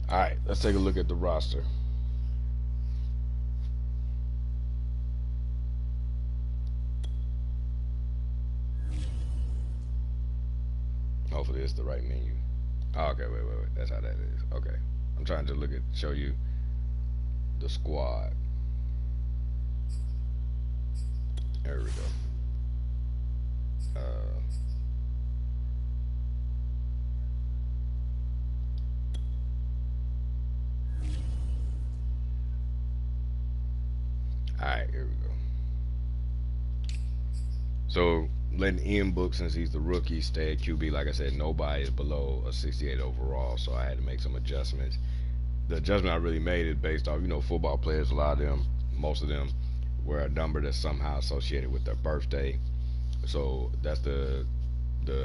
All right, let's take a look at the roster. Hopefully, it's the right menu. Oh, okay, wait. That's how that is. Okay, I'm trying to show you the squad. There we go. Uh, all right, here we go. So letting Ian Book, since he's the rookie, stay at QB. Like I said, nobody is below a 68 overall, so I had to make some adjustments. The adjustment I really made is based off, football players. A lot of them, most of them, were a number that's somehow associated with their birthday. So that's the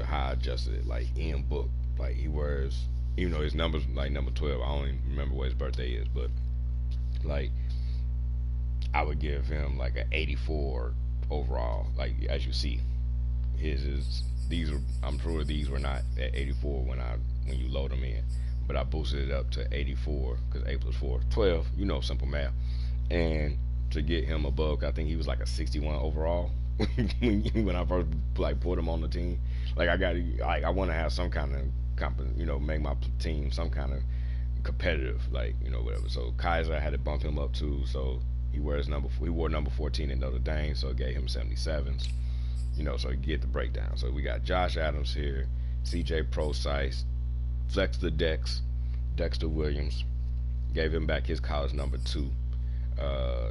how I adjusted it. Like Ian Book, like he wears, even though his number's like number 12. I don't even remember what his birthday is, but like I would give him like an 84 overall. Like as you see, his is these are I'm sure these were not at 84 when you load them in, but I boosted it up to 84 because 8 plus 4 12. Simple math. And to get him above, I think he was like a 61 overall when I first like put him on the team. Like I want to have some kind of make my team some kind of competitive, like whatever. So Kaiser, I had to bump him up too. So he wore number 14 in Notre Dame, so it gave him 77s. So you get the breakdown. So we got Josh Adams here, C.J. Procyse, Flex the Dex, Dexter Williams, gave him back his college number 2. Uh,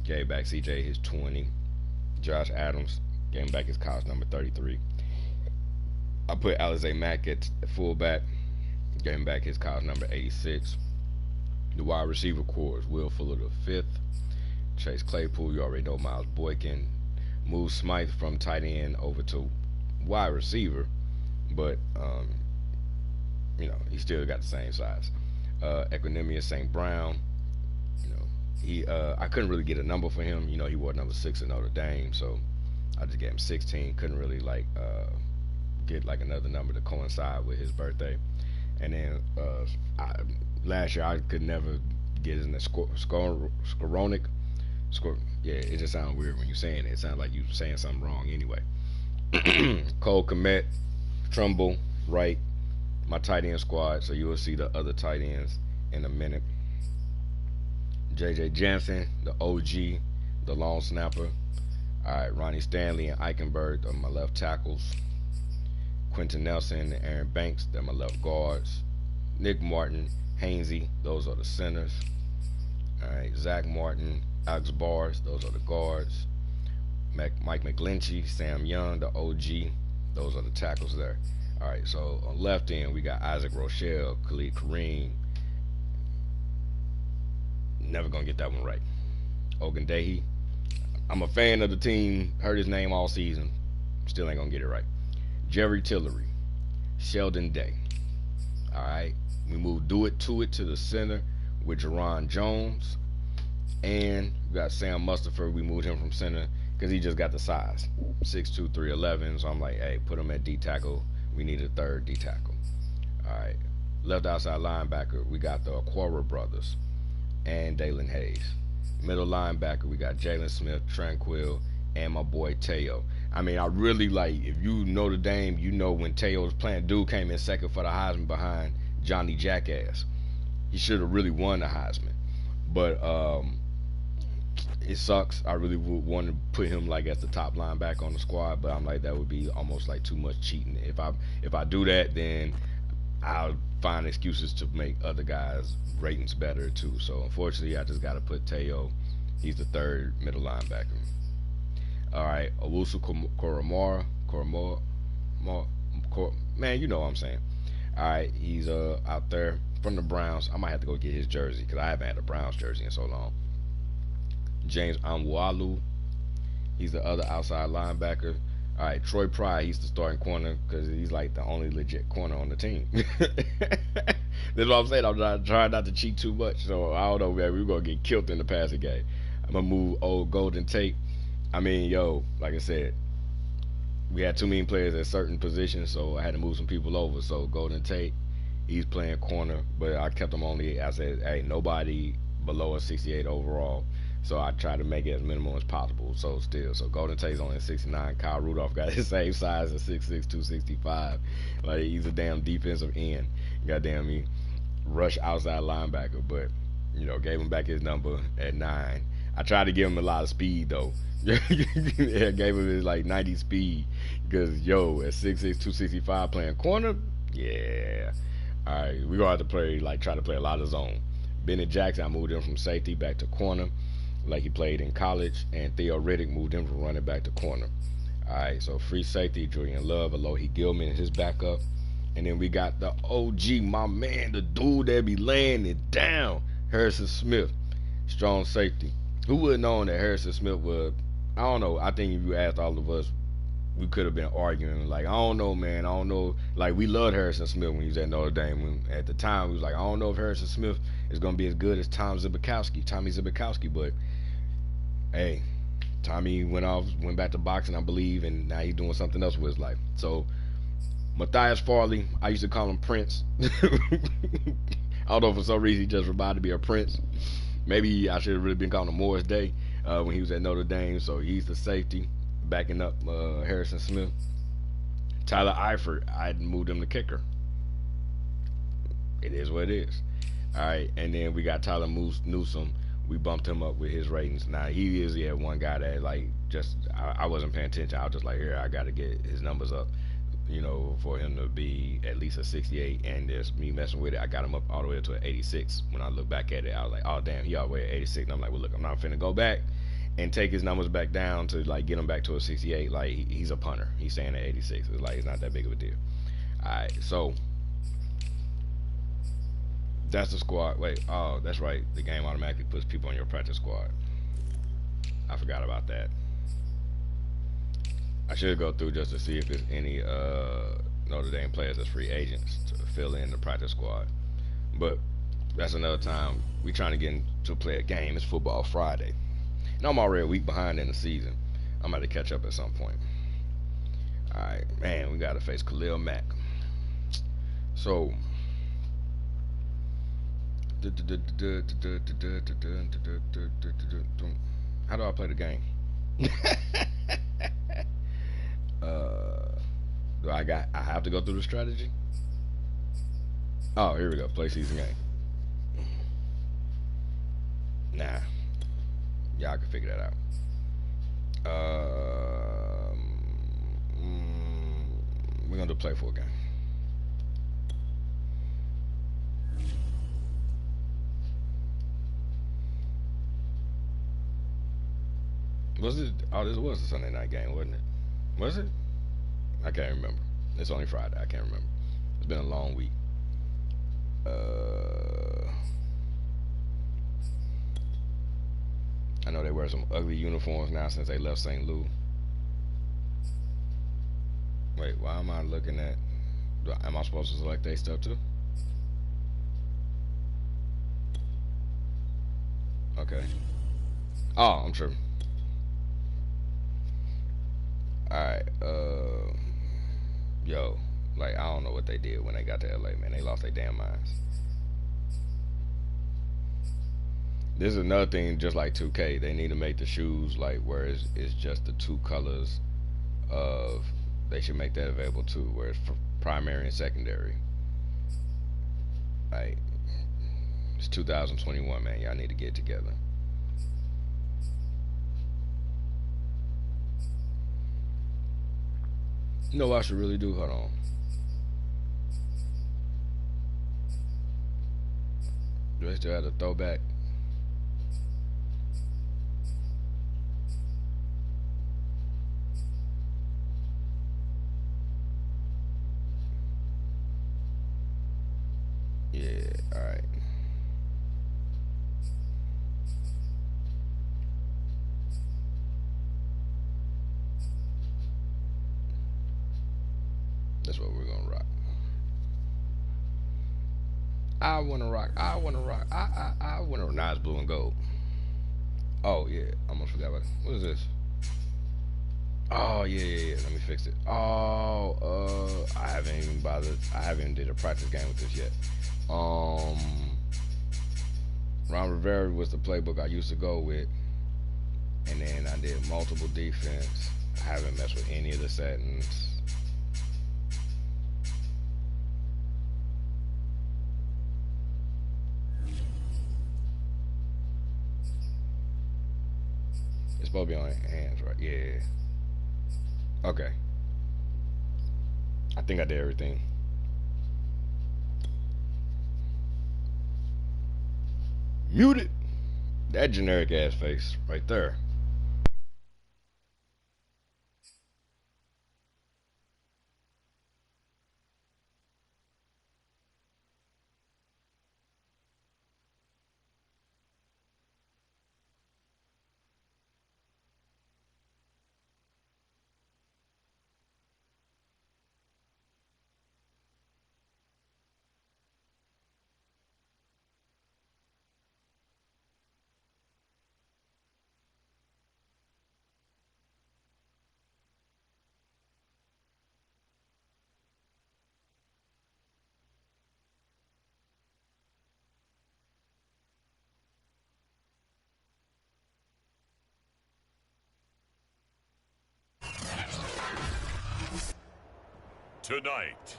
Gave back C.J. his 20. Josh Adams gave him back his college number 33. I put Alize Mack at fullback, gave him back his college number 86. The wide receiver core is Will Fuller the fifth, Chase Claypool, you already know Miles Boykin, moved Smythe from tight end over to wide receiver, but he still got the same size. Equinemius St. Brown, he I couldn't really get a number for him. He wore number 6 in Notre Dame, so I just gave him 16. Couldn't really get like another number to coincide with his birthday. And then last year I could never get in the Skoronic. Yeah, it just sounds weird when you're saying it. It sounds like you're saying something wrong anyway. Cole Komet, Trumbull, right, my tight end squad. So you will see the other tight ends in a minute. JJ Jansen, the OG, the long snapper. All right, Ronnie Stanley and Eichenberg are my left tackles. Quentin Nelson and Aaron Banks, they're my left guards. Nick Martin, Hainsey, those are the centers. All right, Zach Martin, Alex Bars, those are the guards. Mike McGlinchey, Sam Young, the OG, those are the tackles there. All right, so on left end we got Isaac Rochelle, Khalid Kareem. Never gonna get that one right. Ogundehi. I'm a fan of the team. Heard his name all season. Still ain't gonna get it right. Jerry Tillery, Sheldon Day. All right, we moved Do It to the center with Jerron Jones, and we got Sam Mustipher. We moved him from center because he just got the size, 6'2", 311. So I'm like, hey, put him at D tackle. We need a third D tackle. All right, left outside linebacker, we got the Aquara brothers and Dalen Hayes. Middle linebacker, we got Jalen Smith, Tranquil, and my boy Teo. I mean, I really like, if you know the Dame, when Teo was playing, dude came in second for the Heisman behind Johnny Jackass. He should have really won the Heisman. But it sucks. I really would want to put him like as the top linebacker on the squad, but I'm like, that would be almost like too much cheating. If I do that, then I'll find excuses to make other guys' ratings better too. So unfortunately, I just got to put Teo. He's the third middle linebacker. All right, Owusu-Koramoah, man, you know what I'm saying. All right, he's out there from the Browns. I might have to go get his jersey because I haven't had a Browns jersey in so long. James Amwalu, he's the other outside linebacker. All right, Troy Pride, he's the starting corner because he's like the only legit corner on the team. That's what I'm saying. I'm trying not to cheat too much. So I don't know, man. We're going to get killed in the passing game. I'm going to move old Golden Tate. I mean, like I said, we had too many players at certain positions, so I had to move some people over. So Golden Tate, He's playing corner, but I kept him only. I said, hey, nobody below a 68 overall. So I try to make it as minimal as possible. So Golden Tate's only a 69. Kyle Rudolph got his same size at 6'6", 265. Like he's a damn defensive end. Goddamn me, rush outside linebacker, but gave him back his number at 9. I tried to give him a lot of speed though. Yeah, gave him his like 90 speed because at 6'6", 265 playing corner, yeah. All right, we're gonna have to try to play a lot of zone. Bennett Jackson, I moved him from safety back to corner, like he played in college, and Theo Riddick moved him from running back to corner. All right, so free safety, Julian Love, Alohi Gilman, his backup, and then we got the OG, my man, the dude that be laying it down, Harrison Smith, strong safety. Who would have known that Harrison Smith would? I don't know. I think if you asked all of us, we could have been arguing. Like, I don't know, man. I don't know. Like, we loved Harrison Smith when he was at Notre Dame. At the time, we was like, I don't know if Harrison Smith is going to be as good as Tommy Zbikowski. But, hey, Tommy went back to boxing, I believe, and now he's doing something else with his life. So, Matthias Farley, I used to call him Prince. I don't know, for some reason he just reminded me of Prince. Maybe I should have really been calling him Morris Day when he was at Notre Dame. So he's the safety, backing up Harrison Smith. Tyler Eifert, I moved him to kicker. It is what it is. All right, and then we got Tyler Newsome. We bumped him up with his ratings. Now he is one guy that I wasn't paying attention. I was just like, here, I got to get his numbers up. For him to be at least a 68, and just me messing with it, I got him up all the way up to an 86. When I look back at it, I was like, oh damn, he all the way at 86. And I'm like, well, look, I'm not finna go back and take his numbers back down to get him back to a 68. Like he's a punter. He's staying at 86. It's not that big of a deal. All right, so that's the squad. Wait, oh, that's right. The game automatically puts people on your practice squad. I forgot about that. I should go through just to see if there's any Notre Dame players as free agents to fill in the practice squad. But that's another time. We trying to get to play a game. It's Football Friday. And I'm already a week behind in the season. I'm about to catch up at some point. Alright, man, we got to face Khalil Mack. So, how do I play the game? Do I have to go through the strategy? Oh, here we go. Play season game. Nah. Y'all can figure that out. We're gonna do play for a game. Was it? Oh, this was a Sunday night game, wasn't it? Was it? I can't remember. It's only Friday. I can't remember. It's been a long week. I know they wear some ugly uniforms now since they left St. Louis. Wait, why am I looking at? Am I supposed to select their stuff too? Okay. Oh, I'm sure. Alright, yo, I don't know what they did when they got to LA, man. They lost their damn minds. This is another thing, just like 2K. They need to make the shoes where it's just the two colors of. They should make that available too, where it's for primary and secondary. It's 2021, man. Y'all need to get it together. You know what I should really do? Hold on. Do they still have the throwback? Yeah, alright. That's what we're gonna rock. I wanna rock. I wanna rock. I wanna rock. Nah, it's blue and gold. Oh yeah, I almost forgot about it. What is this? Oh yeah. Let me fix it. Oh, I haven't even bothered. I haven't did a practice game with this yet. Um, Ron Rivera was the playbook I used to go with, and then I did multiple defense. I haven't messed with any of the settings. It's supposed to be on hands, right? Yeah. Okay. I think I did everything. Muted. That generic ass face right there. Tonight,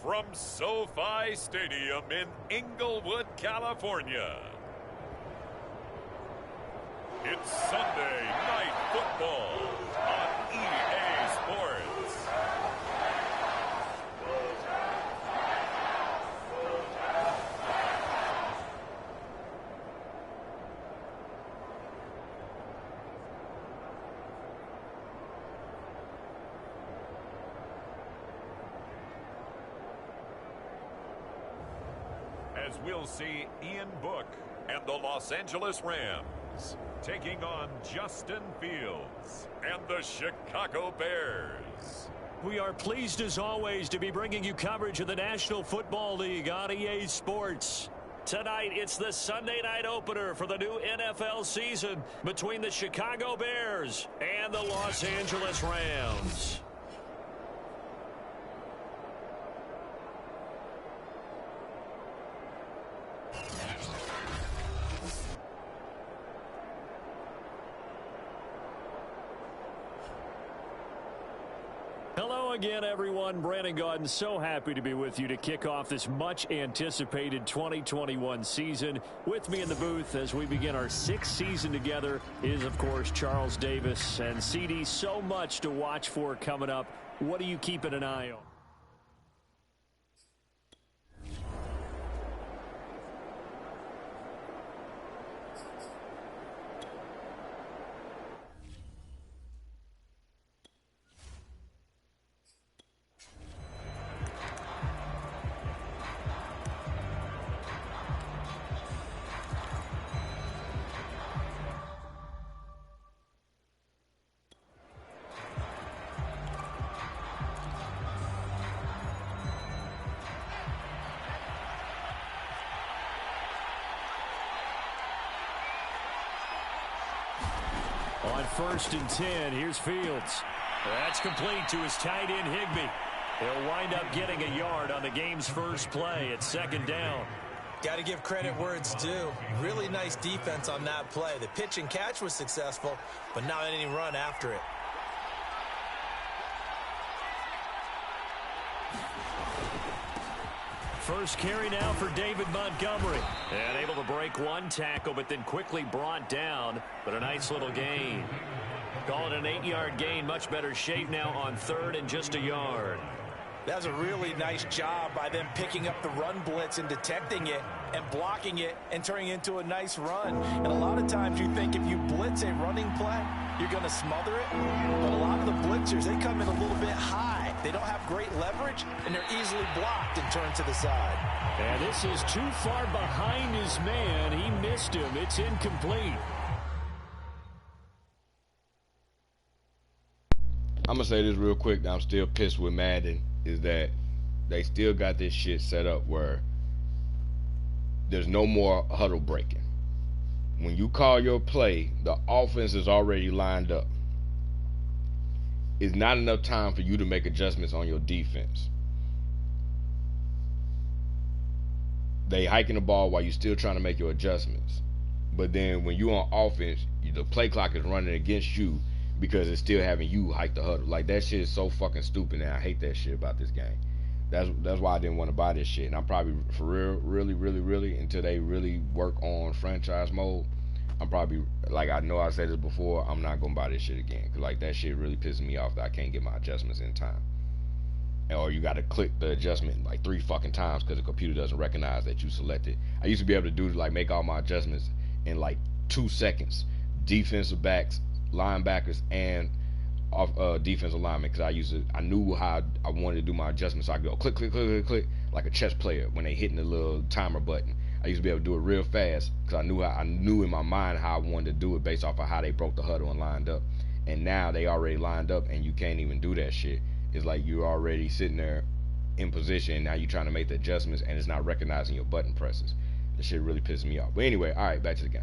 from SoFi Stadium in Inglewood, California, it's Sunday Night Football on EA Sports. As we'll see Ian Book and the Los Angeles Rams taking on Justin Fields and the Chicago Bears. We are pleased as always to be bringing you coverage of the National Football League on EA Sports. Tonight, it's the Sunday night opener for the new NFL season between the Chicago Bears and the Los Angeles Rams. Hello again, everyone. Brandon Gaudin, so happy to be with you to kick off this much-anticipated 2021 season. With me in the booth as we begin our sixth season together is, of course, Charles Davis. And CD, so much to watch for coming up. What are you keeping an eye on? On 1st and 10, here's Fields. That's complete to his tight end, Higbee. He'll wind up getting a yard on the game's first play at 2nd down. Got to give credit where it's due. Really nice defense on that play. The pitch and catch was successful, but not any run after it. First carry now for David Montgomery. And able to break one tackle, but then quickly brought down. But a nice little gain. Call it an 8-yard gain. Much better shape now on 3rd and just a yard. That was a really nice job by them picking up the run blitz and detecting it and blocking it and turning it into a nice run. And a lot of times you think if you blitz a running play, you're going to smother it. But a lot of the blitzers, they come in a little bit high. They don't have great leverage, and they're easily blocked and turned to the side. And this is too far behind his man. He missed him. It's incomplete. I'm gonna say this real quick that I'm still pissed with Madden is that they still got this shit set up where there's no more huddle breaking. When you call your play, the offense is already lined up. it's not enough time for you to make adjustments on your defense. They hiking the ball while you're still trying to make your adjustments. But then when you're on offense, the play clock is running against you because it's still having you hike the huddle. Like, that shit is so fucking stupid, and I hate that shit about this game. That's why I didn't want to buy this shit. And I'm probably, for real, really, until they really work on franchise mode, I'm probably, like, I know I said this before, I'm not going to buy this shit again. Because, like, that shit really pisses me off that I can't get my adjustments in time. Or you got to click the adjustment like 3 fucking times because the computer doesn't recognize that you selected. I used to be able to do, like, make all my adjustments in like 2 seconds. Defensive backs, linebackers, and defensive linemen, because I knew how I wanted to do my adjustments. So I could go click, click, click, click, click, like a chess player when they hitting the little timer button. I used to be able to do it real fast because I knew in my mind how I wanted to do it based off of how they broke the huddle and lined up. And now they already lined up, and you can't even do that shit. It's like you're already sitting there in position, and now you're trying to make the adjustments, and it's not recognizing your button presses. This shit really pisses me off. But anyway, all right, back to the game.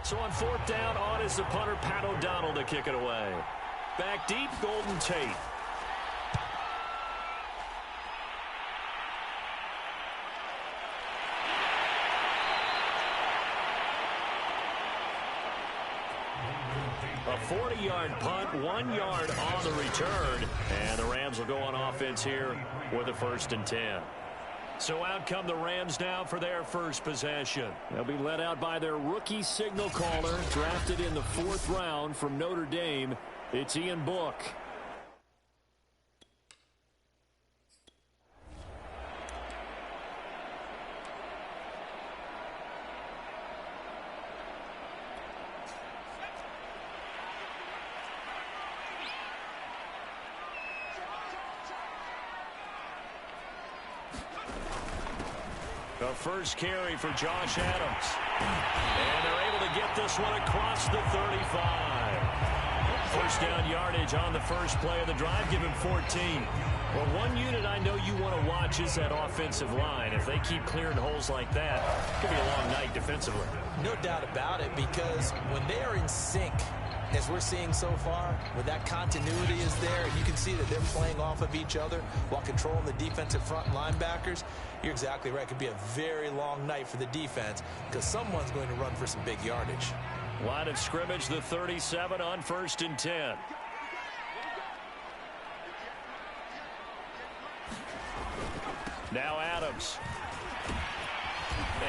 So on 4th down, on is the punter, Pat O'Donnell, to kick it away. Back deep, Golden Tate. A 40-yard punt, 1 yard on the return. And the Rams will go on offense here with a 1st and 10. So out come the Rams now for their first possession. They'll be led out by their rookie signal caller, drafted in the 4th round from Notre Dame. It's Ian Book. The first carry for Josh Adams. And they're able to get this one across the 35. First down yardage on the first play of the drive, give him 14. Well, one unit I know you want to watch is that offensive line. If they keep clearing holes like that, it could be a long night defensively. No doubt about it, because when they are in sync, as we're seeing so far, when that continuity is there, and you can see that they're playing off of each other while controlling the defensive front linebackers, you're exactly right. It could be a very long night for the defense because someone's going to run for some big yardage. Line of scrimmage, the 37 on 1st and 10. Now Adams.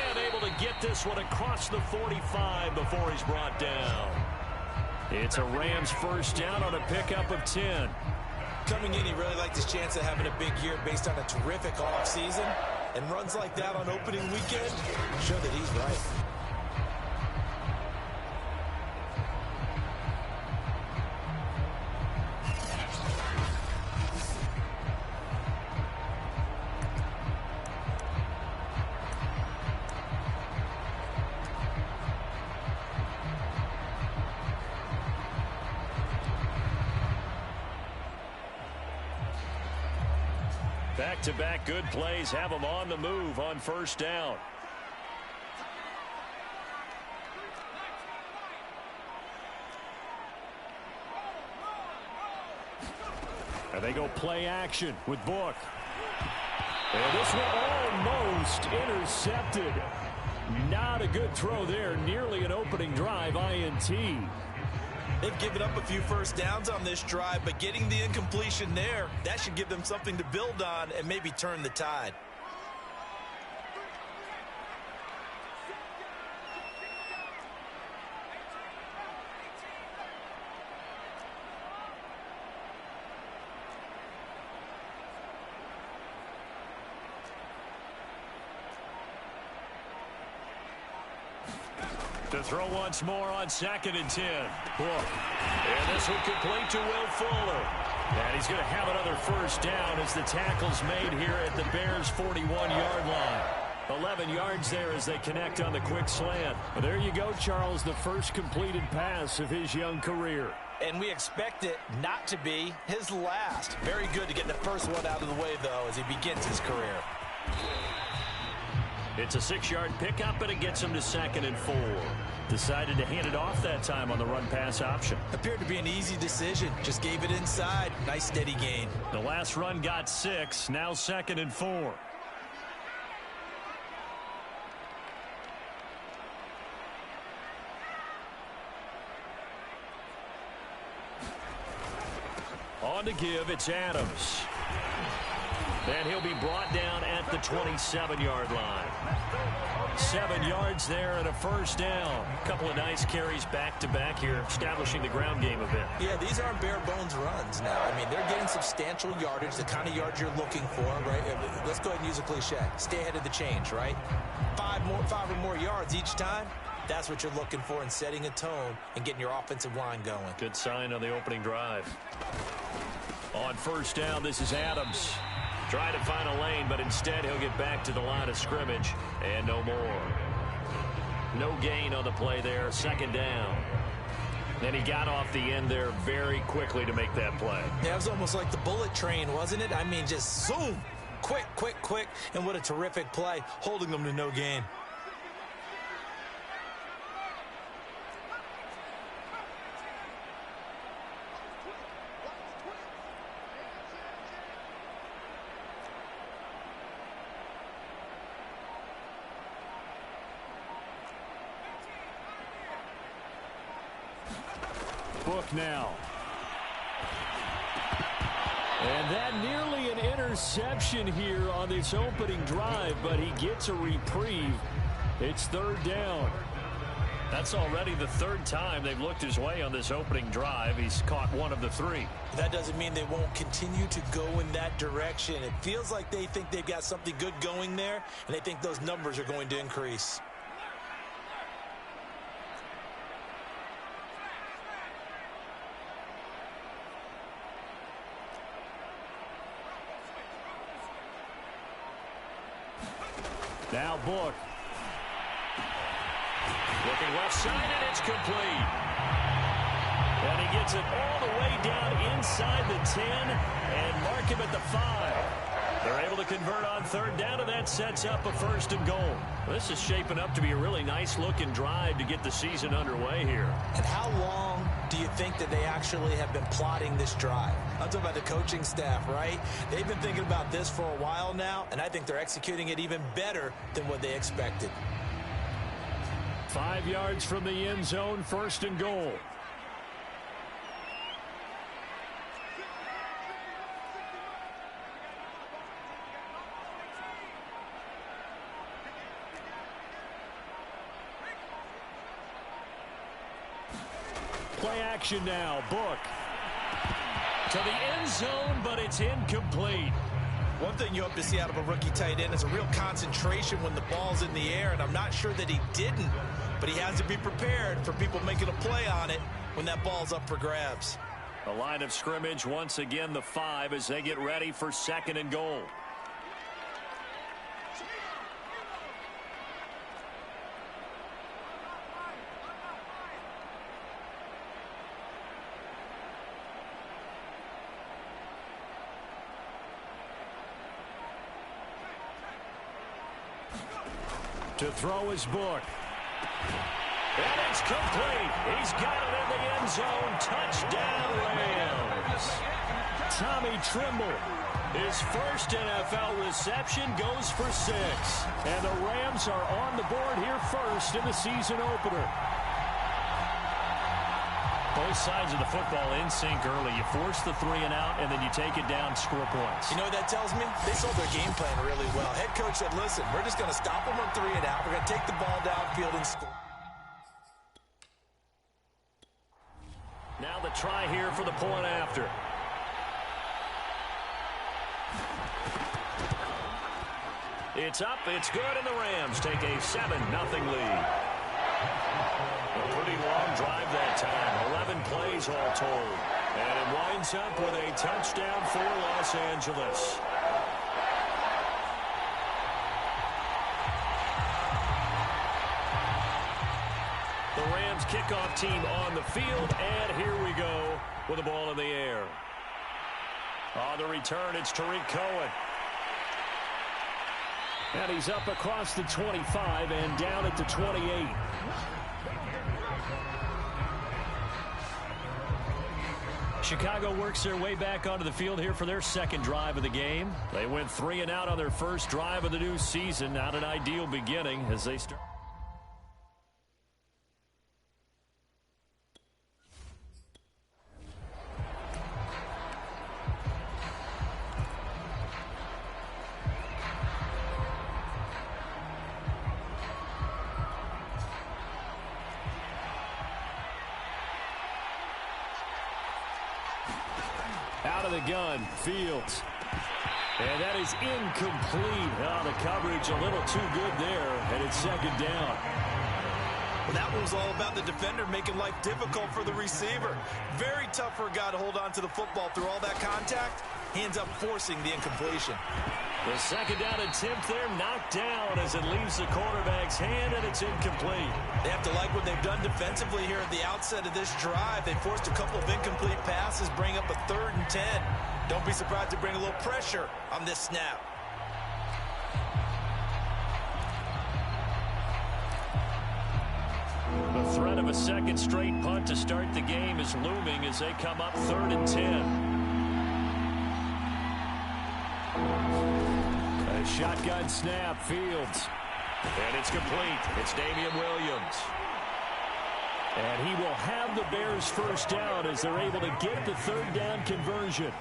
And able to get this one across the 45 before he's brought down. It's a Rams first down on a pickup of 10. Coming in, he really liked his chance of having a big year based on a terrific offseason. And runs like that on opening weekend show that he's right. Back-to-back good plays have them on the move on first down. And they go play action with Book. And this one almost intercepted. Not a good throw there. Nearly an opening drive INT. They've given up a few first downs on this drive, but getting the incompletion there, that should give them something to build on and maybe turn the tide. To throw once more on 2nd and 10. Book. And this will complete to Will Fuller. And he's going to have another first down as the tackle's made here at the Bears' 41-yard line. 11 yards there as they connect on the quick slant. Well, there you go, Charles, the first completed pass of his young career. And we expect it not to be his last. Very good to get the first one out of the way, though, as he begins his career. It's a 6-yard pickup, and it gets him to 2nd and 4. Decided to hand it off that time on the run-pass option. Appeared to be an easy decision. Just gave it inside. Nice steady gain. The last run got 6. Now 2nd and 4. On to give, it's Adams. And he'll be brought down at the 27-yard line. 7 yards there and a first down. A couple of nice carries back-to-back here, establishing the ground game a bit. Yeah, these aren't bare-bones runs now. I mean, they're getting substantial yardage, the kind of yards you're looking for, right? Let's go ahead and use a cliche. Stay ahead of the change, right? 5 or more yards each time. That's what you're looking for in setting a tone and getting your offensive line going. Good sign on the opening drive. On first down, this is Adams. Try to find a lane, but instead he'll get back to the line of scrimmage and no more. No gain on the play there. 2nd down. And he got off the end there very quickly to make that play. Yeah, it was almost like the bullet train, wasn't it? I mean, just zoom. Quick, quick, quick. And what a terrific play, holding them to no gain. Book now. And that nearly an interception here on this opening drive, but he gets a reprieve. It's 3rd down. That's already the 3rd time they've looked his way on this opening drive. He's caught 1 of the 3. That doesn't mean they won't continue to go in that direction. It feels like they think they've got something good going there, and they think those numbers are going to increase. Now Book. Looking left side, and it's complete. And he gets it all the way down inside the 10 and mark him at the 5. They're able to convert on 3rd down, and that sets up a 1st and goal. This is shaping up to be a really nice-looking drive to get the season underway here. And how long do you think that they actually have been plotting this drive? I'm talking about the coaching staff, right? They've been thinking about this for a while now, and I think they're executing it even better than what they expected. 5 yards from the end zone, 1st and goal. Play action now. Book. To the end zone, but it's incomplete. One thing you hope to see out of a rookie tight end is a real concentration when the ball's in the air, and I'm not sure that he didn't, but he has to be prepared for people making a play on it when that ball's up for grabs. The line of scrimmage, once again, the 5 as they get ready for 2nd and goal. To throw his Book. And it's complete. He's got it in the end zone. Touchdown, Rams. Tommy Tremble, his first NFL reception, goes for 6. And the Rams are on the board here first in the season opener. Both sides of the football in sync early. You force the 3 and out, and then you take it down, score points. You know what that tells me? They sold their game plan really well. Head coach said, listen, we're just going to stop them on 3 and out. We're going to take the ball downfield and score. Now the try here for the point after. It's up, it's good, and the Rams take a 7-0 lead. A pretty long drive that time, 11 plays all told. And it winds up with a touchdown for Los Angeles. The Rams kickoff team on the field, and here we go with the ball in the air. On the return, it's Tariq Cohen. And he's up across the 25 and down at the 28. Chicago works their way back onto the field here for their second drive of the game. They went 3 and out on their first drive of the new season. Not an ideal beginning as they start. Out of the gun, Fields. And that is incomplete. Oh, the coverage a little too good there, and it's second down. Well, that one was all about the defender making life difficult for the receiver. Very tough for a guy to hold on to the football through all that contact. He ends up forcing the incompletion. The second down attempt there knocked down as it leaves the quarterback's hand, and it's incomplete. They have to like what they've done defensively here at the outset of this drive. They forced a couple of incomplete passes, bring up a 3rd and 10. Don't be surprised to bring a little pressure on this snap. The threat of a second straight punt to start the game is looming as they come up 3rd and 10. A shotgun snap, Fields. And it's complete. It's Damian Williams. And he will have the Bears first down as they're able to get the 3rd down conversion.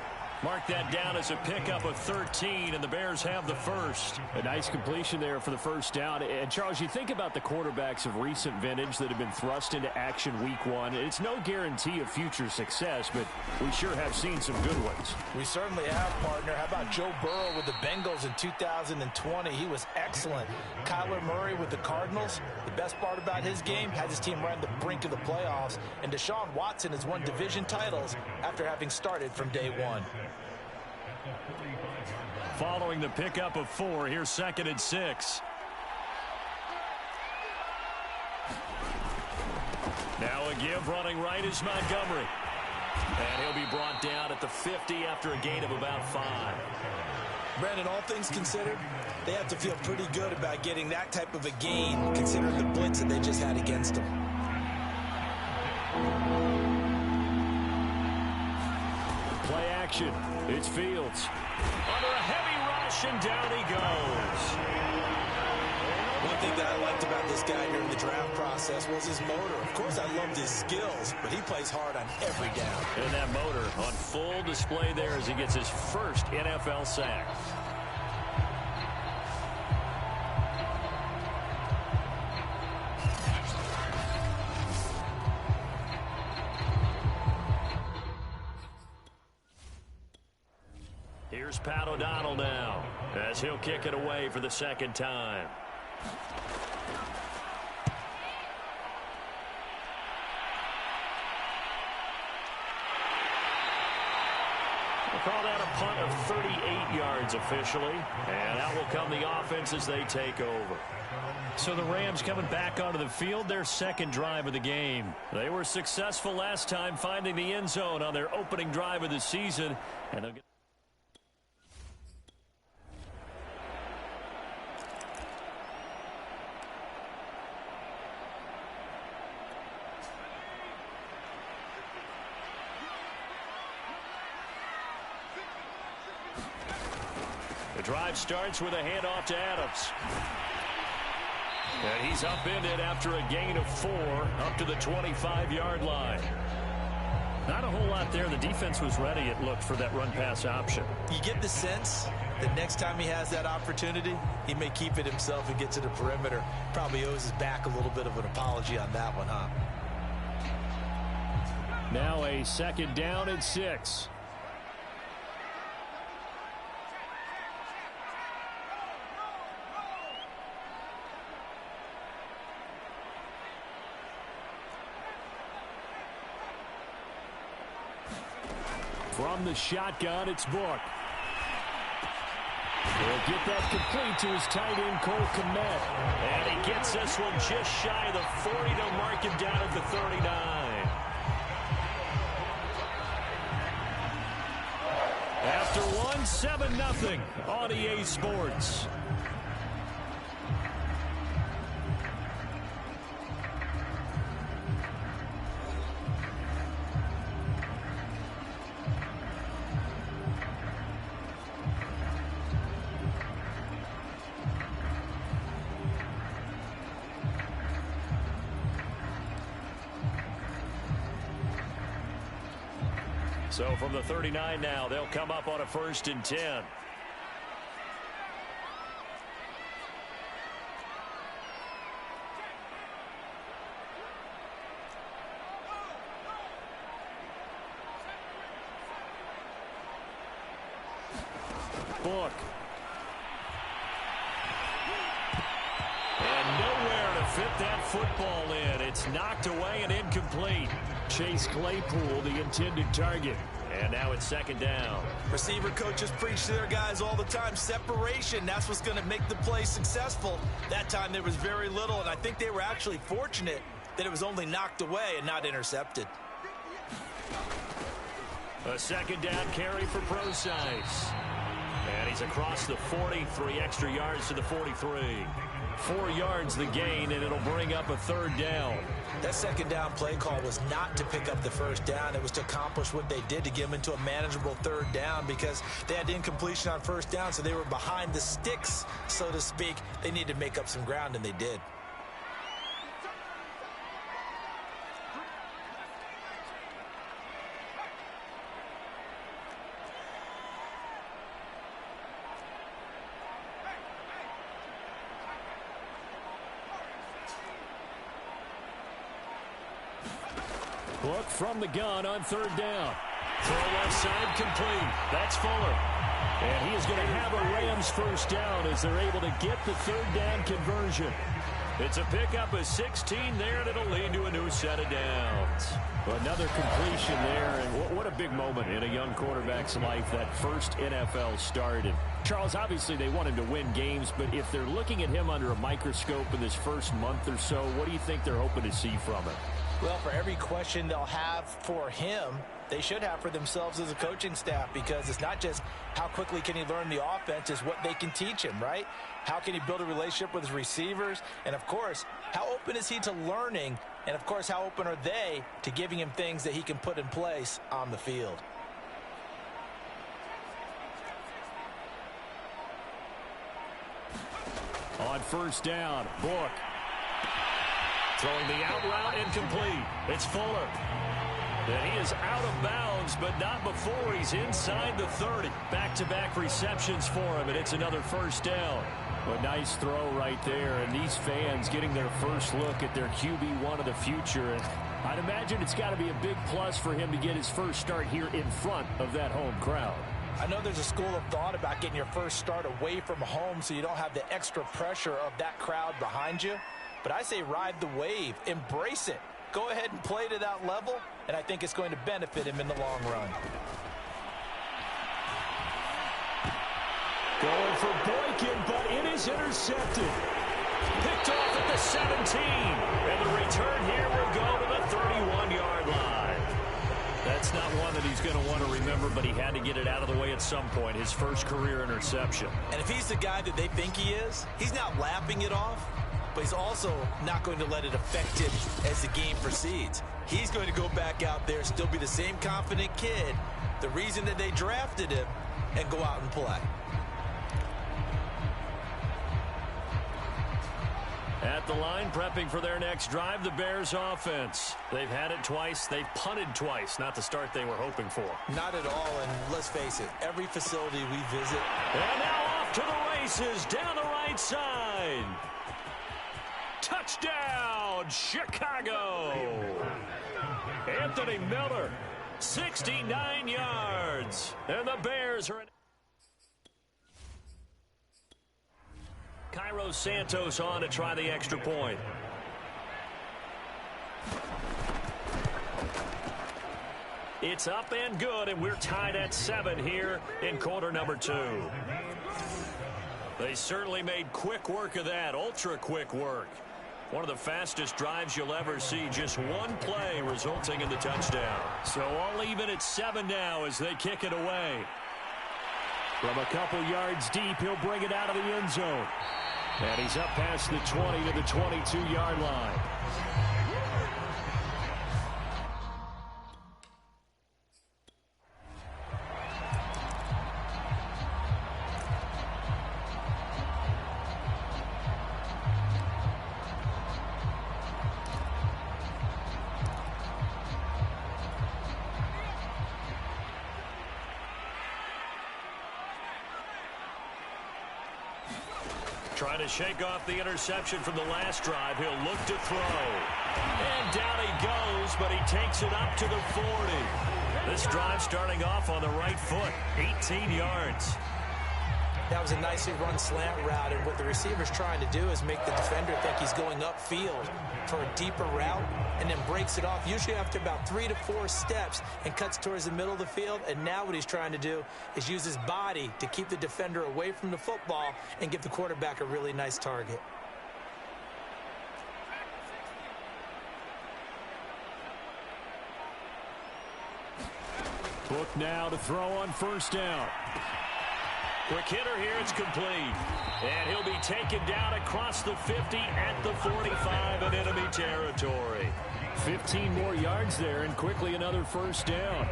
Mark that down as a pickup of 13, and the Bears have the first. A nice completion there for the first down. And, Charles, you think about the quarterbacks of recent vintage that have been thrust into action week 1. It's no guarantee of future success, but we sure have seen some good ones. We certainly have, partner. How about Joe Burrow with the Bengals in 2020? He was excellent. Kyler Murray with the Cardinals. The best part about his game, had his team right on the brink of the playoffs. And Deshaun Watson has won division titles after having started from day 1. Following the pickup of 4, here's 2nd and 6. Now a give running right is Montgomery. And he'll be brought down at the 50 after a gain of about 5. Brandon, all things considered, they have to feel pretty good about getting that type of a gain considering the blitz that they just had against them. Play action. It's Fields. Under a heavy rush, and down he goes. One thing that I liked about this guy during the draft process was his motor. Of course, I loved his skills, but he plays hard on every down. And that motor on full display there as he gets his first NFL sack. Here's Pat O'Donnell now as he'll kick it away for the second time. We'll call that a punt of 38 yards officially, and out will come the offense as they take over. So the Rams coming back onto the field, their second drive of the game. They were successful last time finding the end zone on their opening drive of the season, and they'll get drive starts with a handoff to Adams. And he's upended after a gain of 4 up to the 25-yard line. Not a whole lot there. The defense was ready, it looked, for that run-pass option. You get the sense that next time he has that opportunity, he may keep it himself and get to the perimeter. Probably owes his back a little bit of an apology on that one, huh? Now a second down and 6. From the shotgun, it's Book. He'll get that complete to his tight end, Cole Kmet. And he gets this one just shy of the 40 to mark him down at the 39. After one, 7-0 on EA Sports. So from the 39 now, they'll come up on a 1st and 10. Book. And nowhere to fit that football in. It's knocked away and incomplete. Chase Claypool, the intended target. And now it's 2nd down. Receiver coaches preach to their guys all the time. Separation, that's what's going to make the play successful. That time there was very little, and I think they were actually fortunate that it was only knocked away and not intercepted. A 2nd down carry for Procise. And he's across the 43 extra yards to the 43. 4 yards the gain, and it'll bring up a 3rd down. That 2nd down play call was not to pick up the 1st down. It was to accomplish what they did, to get them into a manageable 3rd down, because they had incompletion on 1st down, so they were behind the sticks, so to speak. They needed to make up some ground, and they did. Book from the gun on 3rd down. Throw left side complete. That's Fuller. And he is going to have a Rams 1st down as they're able to get the 3rd down conversion. It's a pickup of 16 there, and it'll lead to a new set of downs. Another completion there, and what a big moment in a young quarterback's life, that first NFL start. And Charles, obviously they want him to win games, but if they're looking at him under a microscope in this first month or so, what do you think they're hoping to see from him? Well, for every question they'll have for him, they should have for themselves as a coaching staff, because it's not just how quickly can he learn the offense, it's what they can teach him, right? How can he build a relationship with his receivers? And, of course, how open is he to learning? And, of course, how open are they to giving him things that he can put in place on the field? On 1st down, Book. Throwing the out route incomplete. It's Fuller. And he is out of bounds, but not before he's inside the 30. Back-to-back receptions for him, and it's another 1st down. A nice throw right there, and these fans getting their first look at their QB1 of the future. And I'd imagine it's got to be a big plus for him to get his first start here in front of that home crowd. I know there's a school of thought about getting your first start away from home so you don't have the extra pressure of that crowd behind you. But I say ride the wave, embrace it. Go ahead and play to that level, and I think it's going to benefit him in the long run. Going for Boykin, but it is intercepted. Picked off at the 17. And the return here will go to the 31-yard line. That's not one that he's going to want to remember, but he had to get it out of the way at some point. His first career interception. And if he's the guy that they think he is, he's not lapping it off, but he's also not going to let it affect him as the game proceeds. He's going to go back out there, still be the same confident kid, the reason that they drafted him, and go out and play. At the line, prepping for their next drive, the Bears offense. They've had it twice. They've punted twice. Not the start they were hoping for. Not at all, and let's face it, every facility we visit. And now off to the races down the right side. Touchdown, Chicago. Anthony Miller, 69 yards. And the Bears are in. Cairo Santos on to try the extra point. It's up and good, and we're tied at 7 here in quarter number 2. They certainly made quick work of that, ultra quick work. One of the fastest drives you'll ever see, just one play resulting in the touchdown. So all even at 7 now as they kick it away. From a couple yards deep, he'll bring it out of the end zone. And he's up past the 20 to the 22-yard line. Trying to shake off the interception from the last drive. He'll look to throw. And down he goes, but he takes it up to the 40. This drive starting off on the right foot. 18 yards. That was a nicely run slant route, and what the receiver's trying to do is make the defender think he's going upfield for a deeper route, and then breaks it off, usually after about 3 to 4 steps, and cuts towards the middle of the field. And now what he's trying to do is use his body to keep the defender away from the football and give the quarterback a really nice target. Book now to throw on first down. Quick hitter here, it's complete. And he'll be taken down across the 50 at the 45 in enemy territory. 15 more yards there, and quickly another first down.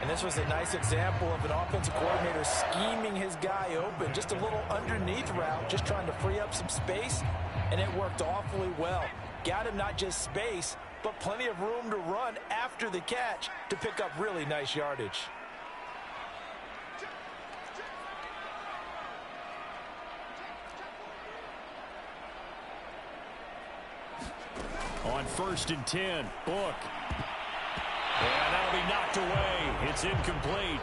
And this was a nice example of an offensive coordinator scheming his guy open. Just a little underneath route, just trying to free up some space, and it worked awfully well. Got him not just space, but plenty of room to run after the catch to pick up really nice yardage. On 1st and 10, Book. And that'll be knocked away. It's incomplete.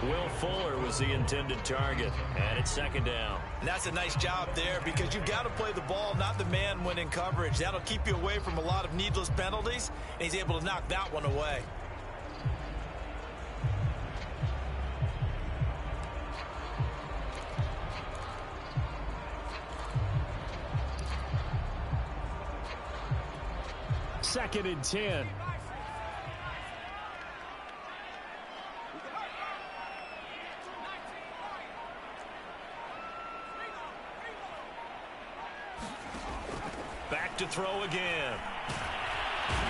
Will Fuller was the intended target, and it's 2nd down. And that's a nice job there, because you've got to play the ball, not the man when in coverage. That'll keep you away from a lot of needless penalties, and he's able to knock that one away. Second and 10. Back to throw again.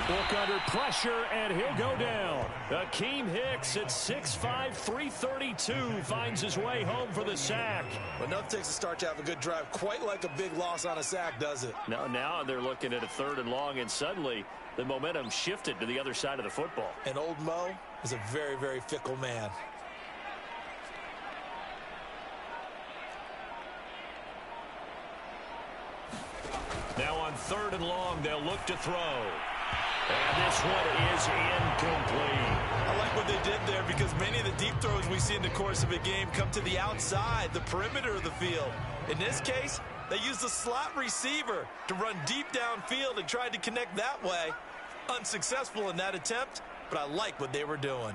Book under pressure, and he'll go down. Akeem Hicks at 6'5", 332 finds his way home for the sack. But enough takes a start to have a good drive. Quite like a big loss on a sack, does it? Now they're looking at a 3rd and long, and suddenly the momentum shifted to the other side of the football. And old Mo is a very, very fickle man. Now on 3rd and long, they'll look to throw. And this one is incomplete. I like what they did there, because many of the deep throws we see in the course of a game come to the outside, the perimeter of the field. In this case, they used the slot receiver to run deep downfield and tried to connect that way. Unsuccessful in that attempt, but I like what they were doing.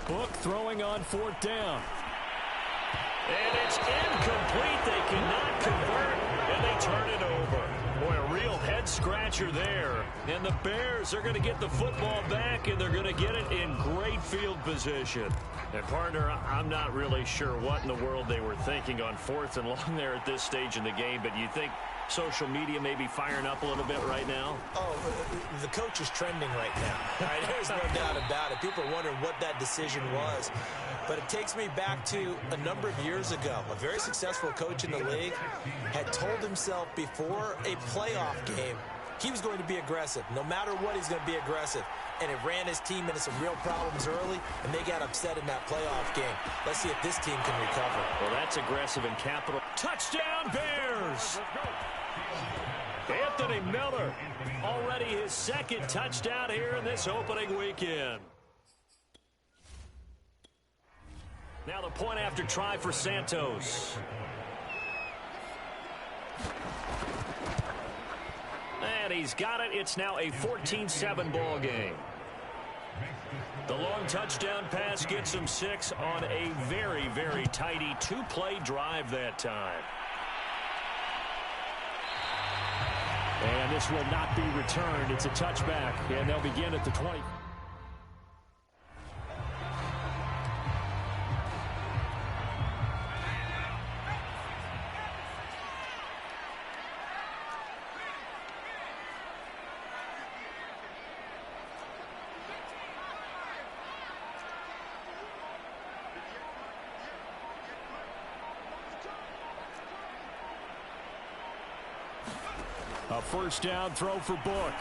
Book throwing on 4th down. And it's incomplete. They cannot convert, and they turn it over. Boy, a real head-scratcher there. And the Bears are going to get the football back, and they're going to get it in great field position. And, partner, I'm not really sure what in the world they were thinking on 4th and long there at this stage in the game, but you think social media may be firing up a little bit right now? Oh, the coach is trending right now. All right, there's no doubt about it. People are wondering what that decision was. But it takes me back to a number of years ago. A very successful coach in the league had told himself before a playoff game he was going to be aggressive. No matter what, he's going to be aggressive. And it ran his team into some real problems early, and they got upset in that playoff game. Let's see if this team can recover. Well, that's aggressive in capital. Touchdown, Bears! Anthony Miller, already his 2nd touchdown here in this opening weekend. Now the point after try for Santos. And he's got it. It's now a 14-7 ball game. The long touchdown pass gets him 6 on a very, very tidy 2-play drive that time. And this will not be returned. It's a touchback, and they'll begin at the 20. A first down throw for Book.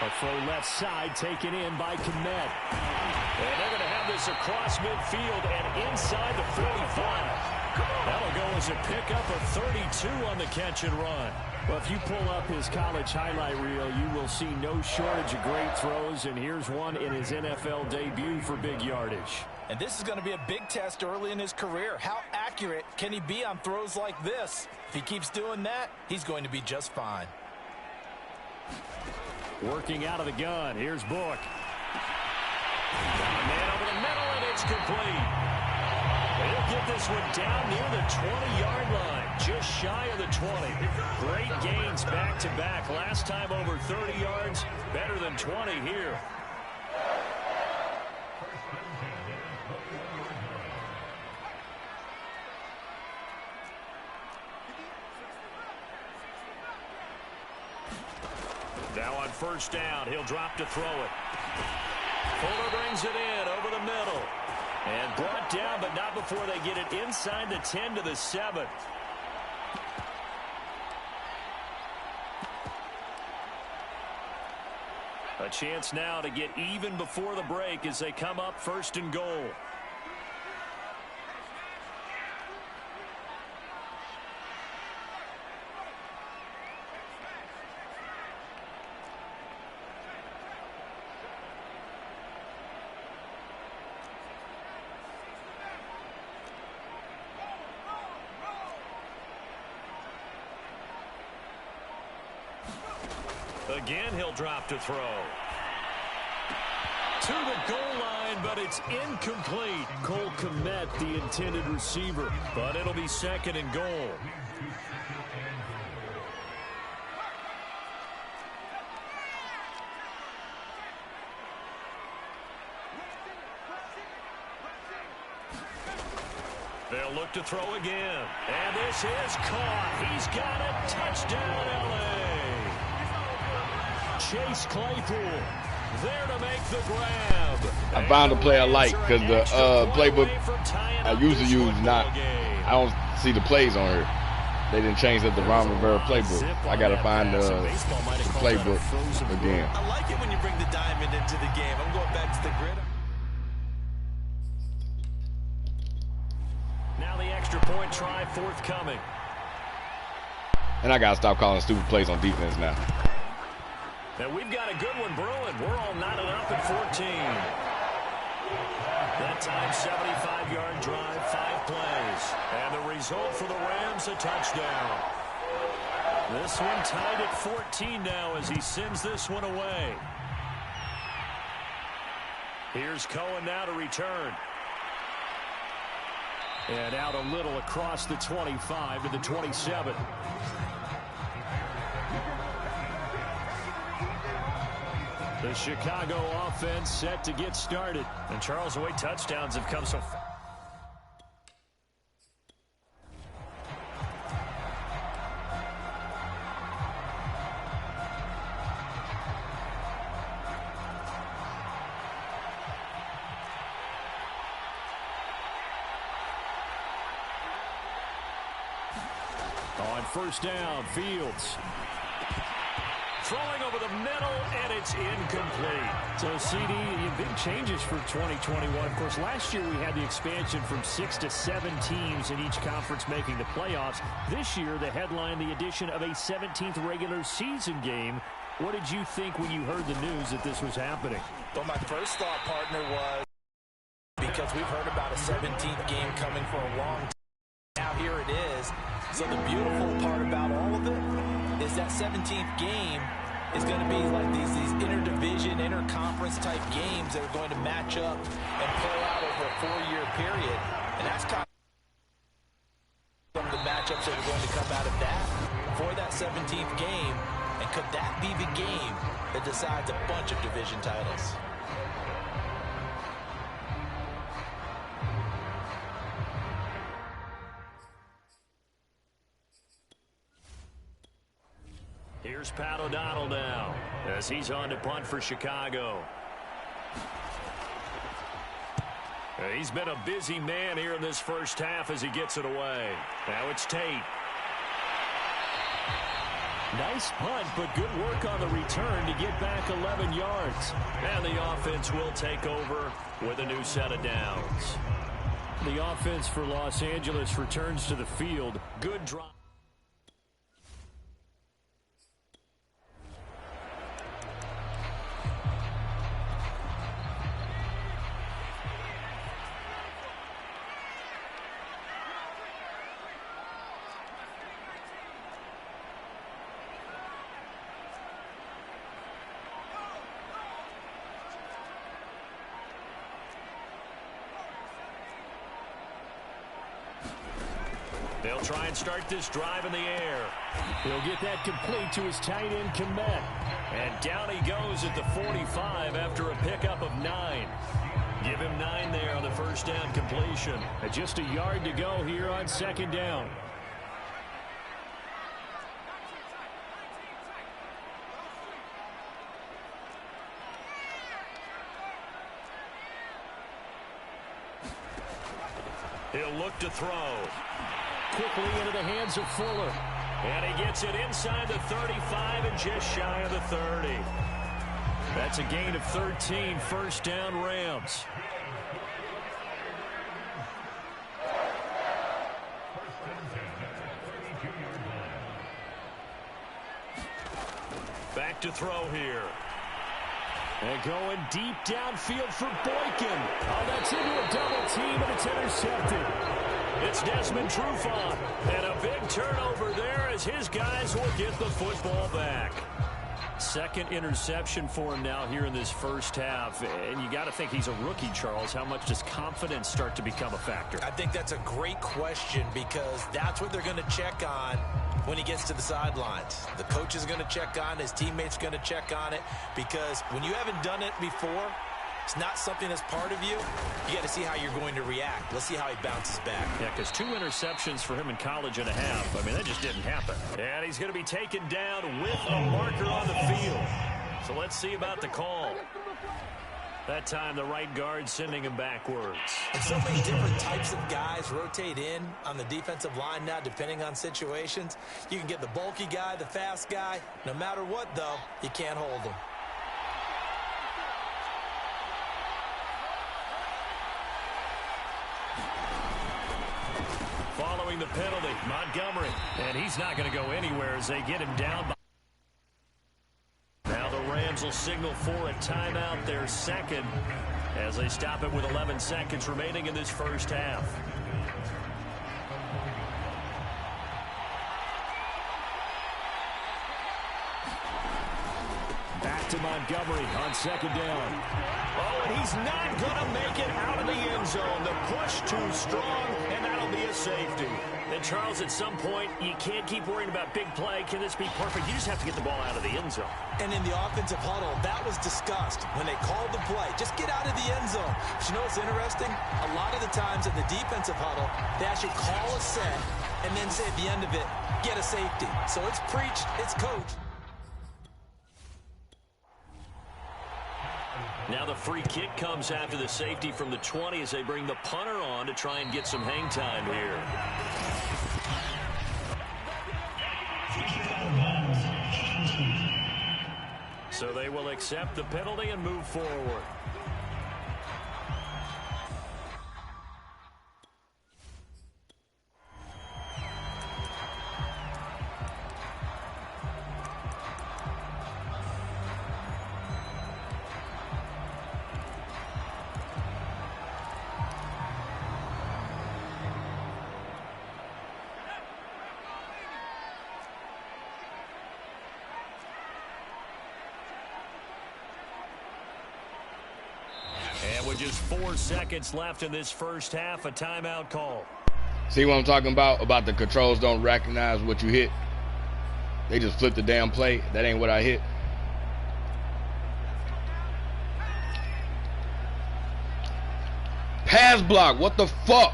A throw left side taken in by Komet. And they're going to have this across midfield and inside the 45. That'll go as a pickup of 32 on the catch and run. Well, if you pull up his college highlight reel, you will see no shortage of great throws, and here's one in his NFL debut for big yardage. And this is going to be a big test early in his career. How accurate can he be on throws like this? If he keeps doing that, he's going to be just fine. Working out of the gun, here's Book. Got a man over the middle, and it's complete. He'll get this one down near the 20-yard line, just shy of the 20. Great gains back-to-back. Last time over 30 yards, better than 20 here. Now on first down, he'll drop to throw it. Fuller brings it in over the middle. And brought down, but not before they get it inside the 10 to the 7. A chance now to get even before the break as they come up first and goal. Again, he'll drop to throw. To the goal line, but it's incomplete. Cole Komet, the intended receiver, but it'll be second and goal. They'll look to throw again. And this is caught. He's got it. Touchdown, L.A. Chase Claypool there to make the grab. I found a play I like because the playbook I usually use I don't see the plays on here. They didn't change up the Ron Rivera playbook. I got to find the playbook again. I like it when you bring the diamond into the game. I'm going back to the grid. Now the extra point try forthcoming. And I got to stop calling stupid plays on defense now. And we've got a good one brewing. We're all knotted up at 14. That time, 75-yard drive, 5 plays. And the result for the Rams, a touchdown. This one tied at 14 now as he sends this one away. Here's Cohen now to return. And out a little across the 25 to the 27. The Chicago offense set to get started. And Charles, the way touchdowns have come so far. On first down, Fields. Throwing over the middle, and it's incomplete. So, CD, big changes for 2021. Of course, last year we had the expansion from 6 to 7 teams in each conference making the playoffs. This year, the headline, the addition of a 17th regular season game. What did you think when you heard the news that this was happening? Well, my first thought, partner, was because we've heard about a 17th game coming for a long time. Now here it is. So the beautiful part about all of it is that 17th game is going to be like these interdivision, interconference type games that are going to match up and play out over a 4-year period. And that's kind of some of the matchups that are going to come out of that for that 17th game. And could that be the game that decides a bunch of division titles? Here's Pat O'Donnell now as he's on to punt for Chicago. He's been a busy man here in this first half as he gets it away. Now it's Tate. Nice punt, but good work on the return to get back 11 yards. And the offense will take over with a new set of downs. The offense for Los Angeles returns to the field. Good drop. They'll try and start this drive in the air. He'll get that complete to his tight end, Komet. And down he goes at the 45 after a pickup of 9. Give him 9 there on the first down completion. And just a yard to go here on second down. He'll look to throw. Quickly into the hands of Fuller. And he gets it inside the 35 and just shy of the 30. That's a gain of 13, first down Rams. Back to throw here. And going deep downfield for Boykin. Oh, that's into a double team, and it's intercepted. It's Desmond Trufant, and a big turnover there as his guys will get the football back. Second interception for him now here in this first half. And you got to think he's a rookie, Charles. How much does confidence start to become a factor? I think that's a great question because that's what they're going to check on when he gets to the sidelines. The coach is going to check on it. His teammates are going to check on it because when you haven't done it before, it's not something that's part of you. You got to see how you're going to react. Let's see how he bounces back. Yeah, because 2 interceptions for him in college and a half. I mean, that just didn't happen. And he's going to be taken down with a marker on the field. So let's see about the call. That time, the right guard sending him backwards. And so many different types of guys rotate in on the defensive line now, depending on situations. You can get the bulky guy, the fast guy. No matter what, though, you can't hold him. Following the penalty, Montgomery. And he's not going to go anywhere as they get him down. Now the Rams will signal for a timeout, their second, as they stop it with 11 seconds remaining in this first half. Back to Montgomery on second down. Oh, and he's not going to make it out of the end zone. The push too strong, and that'll be a safety. And, Charles, at some point, you can't keep worrying about big play. Can this be perfect? You just have to get the ball out of the end zone. And in the offensive huddle, that was discussed when they called the play. Just get out of the end zone. But you know what's interesting? A lot of the times in the defensive huddle, they actually call a set and then say at the end of it, get a safety. So it's preached, it's coached. Now the free kick comes after the safety from the 20 as they bring the punter on to try and get some hang time here. So they will accept the penalty and move forward. And with just 4 seconds left in this first half, a timeout call. See what I'm talking about the controls don't recognize what you hit? They just flip the damn play. That ain't what I hit. Pass block, what the fuck?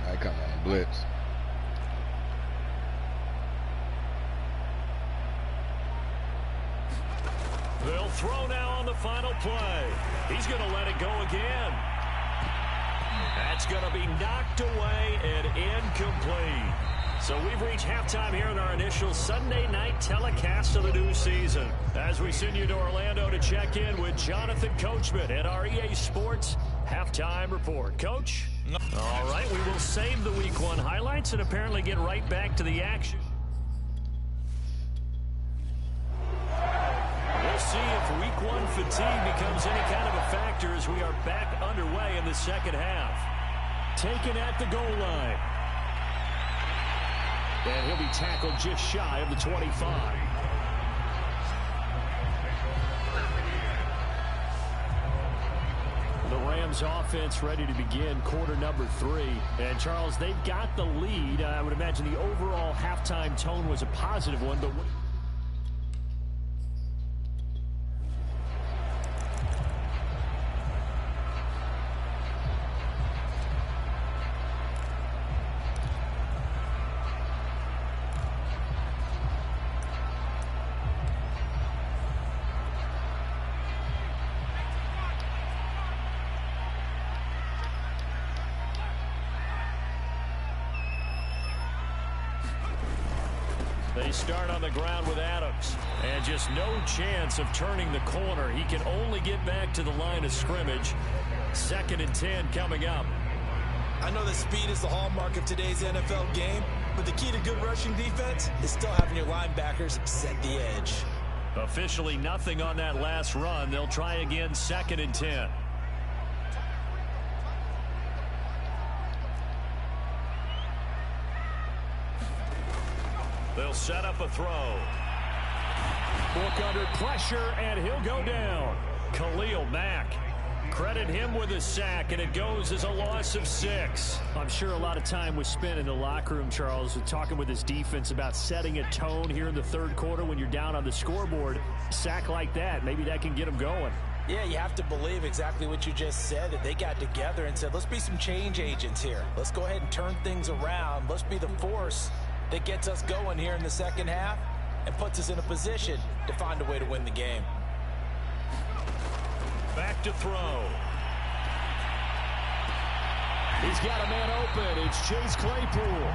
I come on the blitz. They'll throw now on the final play. He's going to let it go again. That's going to be knocked away and incomplete. So we've reached halftime here in our initial Sunday night telecast of the new season. As we send you to Orlando to check in with Jonathan Coachman at our EA Sports Halftime Report. Coach? All right, we will save the Week 1 highlights and apparently get right back to the action. We'll see if Week 1 fatigue becomes any kind of a factor as we are back underway in the second half. Taken at the goal line. And he'll be tackled just shy of the 25. The Rams offense ready to begin quarter number 3. And Charles, they've got the lead. I would imagine the overall halftime tone was a positive one, but they start on the ground with Adams. And just no chance of turning the corner. He can only get back to the line of scrimmage. 2nd and 10 coming up. I know that speed is the hallmark of today's NFL game, but the key to good rushing defense is still having your linebackers set the edge. Officially nothing on that last run. They'll try again 2nd and 10. They'll set up a throw. Book under pressure, and he'll go down. Khalil Mack. Credit him with a sack, and it goes as a loss of 6. I'm sure a lot of time was spent in the locker room, Charles, talking with his defense about setting a tone here in the third quarter when you're down on the scoreboard. Sack like that, maybe that can get them going. Yeah, you have to believe exactly what you just said, that they got together and said, let's be some change agents here. Let's go ahead and turn things around. Let's be the force that gets us going here in the second half and puts us in a position to find a way to win the game. Back to throw. He's got a man open. It's Chase Claypool.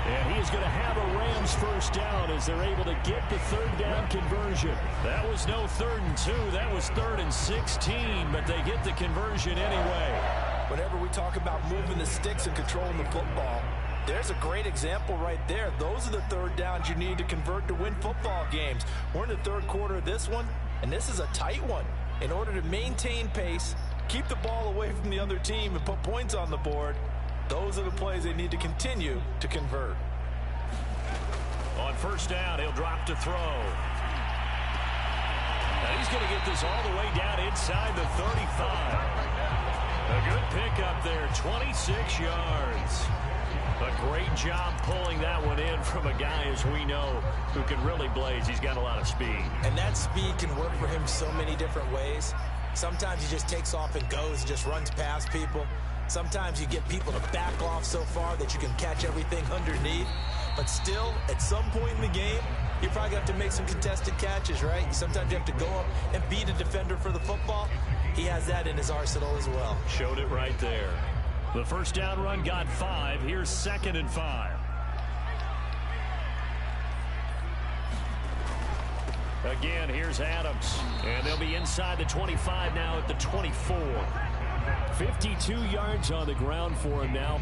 And he is going to have a Rams first down as they're able to get the third down conversion. That was no 3rd and 2. That was 3rd and 16, but they get the conversion anyway. Whenever we talk about moving the sticks and controlling the football, there's a great example right there. Those are the third downs you need to convert to win football games. We're in the third quarter of this one, and this is a tight one. In order to maintain pace, keep the ball away from the other team, and put points on the board, those are the plays they need to continue to convert. On first down, he'll drop to throw. And he's going to get this all the way down inside the 35. A good pickup there, 26 yards. A great job pulling that one in from a guy, as we know, who can really blaze. He's got a lot of speed. And that speed can work for him so many different ways. Sometimes he just takes off and goes, just runs past people. Sometimes you get people to back off so far that you can catch everything underneath. But still, at some point in the game, you're probably going to have to make some contested catches, right? Sometimes you have to go up and beat a defender for the football. He has that in his arsenal as well. Showed it right there. The first down run got 5. Here's 2nd and 5. Again, here's Adams. And they'll be inside the 25 now at the 24. 52 yards on the ground for him now.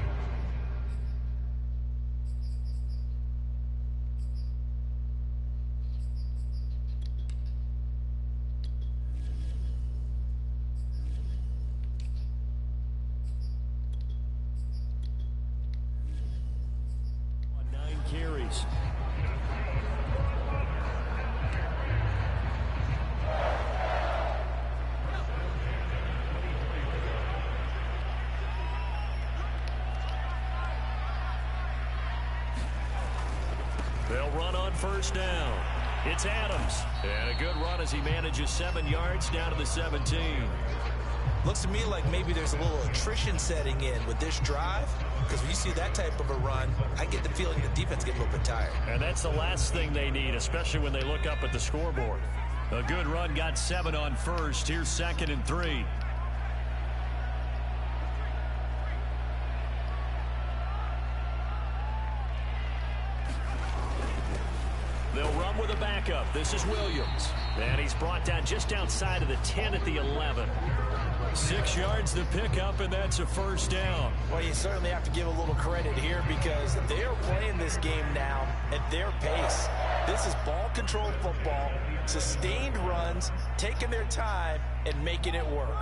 They'll run on first down. It's Adams. And a good run as he manages 7 yards down to the 17. Looks to me like maybe there's a little attrition setting in with this drive, because when you see that type of a run, I get the feeling the defense gets a little bit tired. And that's the last thing they need, especially when they look up at the scoreboard. A good run, got 7 on first. Here's 2nd and 3. They'll run with a backup. This is Williams. And he's brought down just outside of the 10 at the 11. 6 yards to pick up, and that's a first down. Well, you certainly have to give a little credit here because they are playing this game now at their pace. This is ball control football, sustained runs, taking their time, and making it work.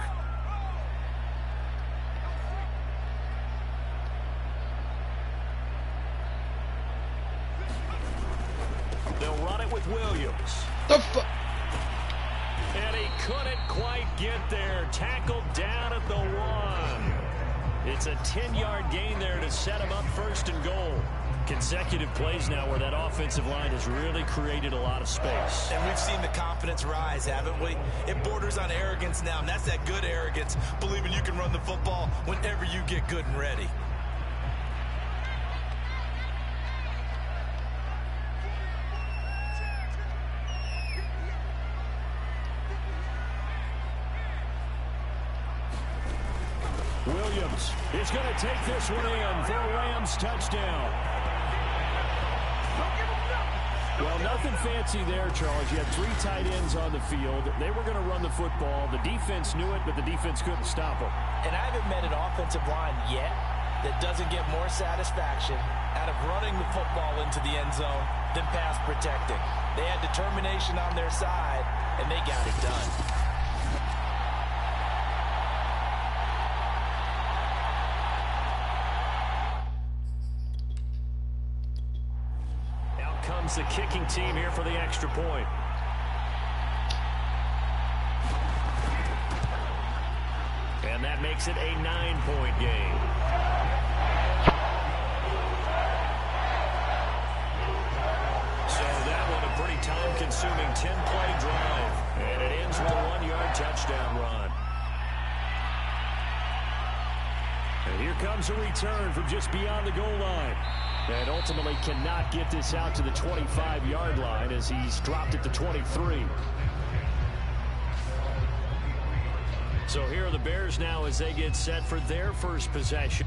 They'll run it with Williams. The fuck? And he couldn't quite get there. Tackled down at the 1. It's a 10-yard gain there to set him up 1st and goal. Consecutive plays now where that offensive line has really created a lot of space. And we've seen the confidence rise, haven't we? It borders on arrogance now, and that's that good arrogance, believing you can run the football whenever you get good and ready. Williams is going to take this one in for a Rams touchdown. Well, nothing fancy there, Charles. You had 3 tight ends on the field. They were going to run the football. The defense knew it, but the defense couldn't stop them. And I haven't met an offensive line yet that doesn't get more satisfaction out of running the football into the end zone than pass protecting. They had determination on their side, and they got it done. Comes the kicking team here for the extra point. And that makes it a 9-point game. So that one a pretty time-consuming 10-play drive. And it ends with a 1-yard touchdown run. And here comes a return from just beyond the goal line. And ultimately cannot get this out to the 25-yard line as he's dropped it to 23. So here are the Bears now as they get set for their first possession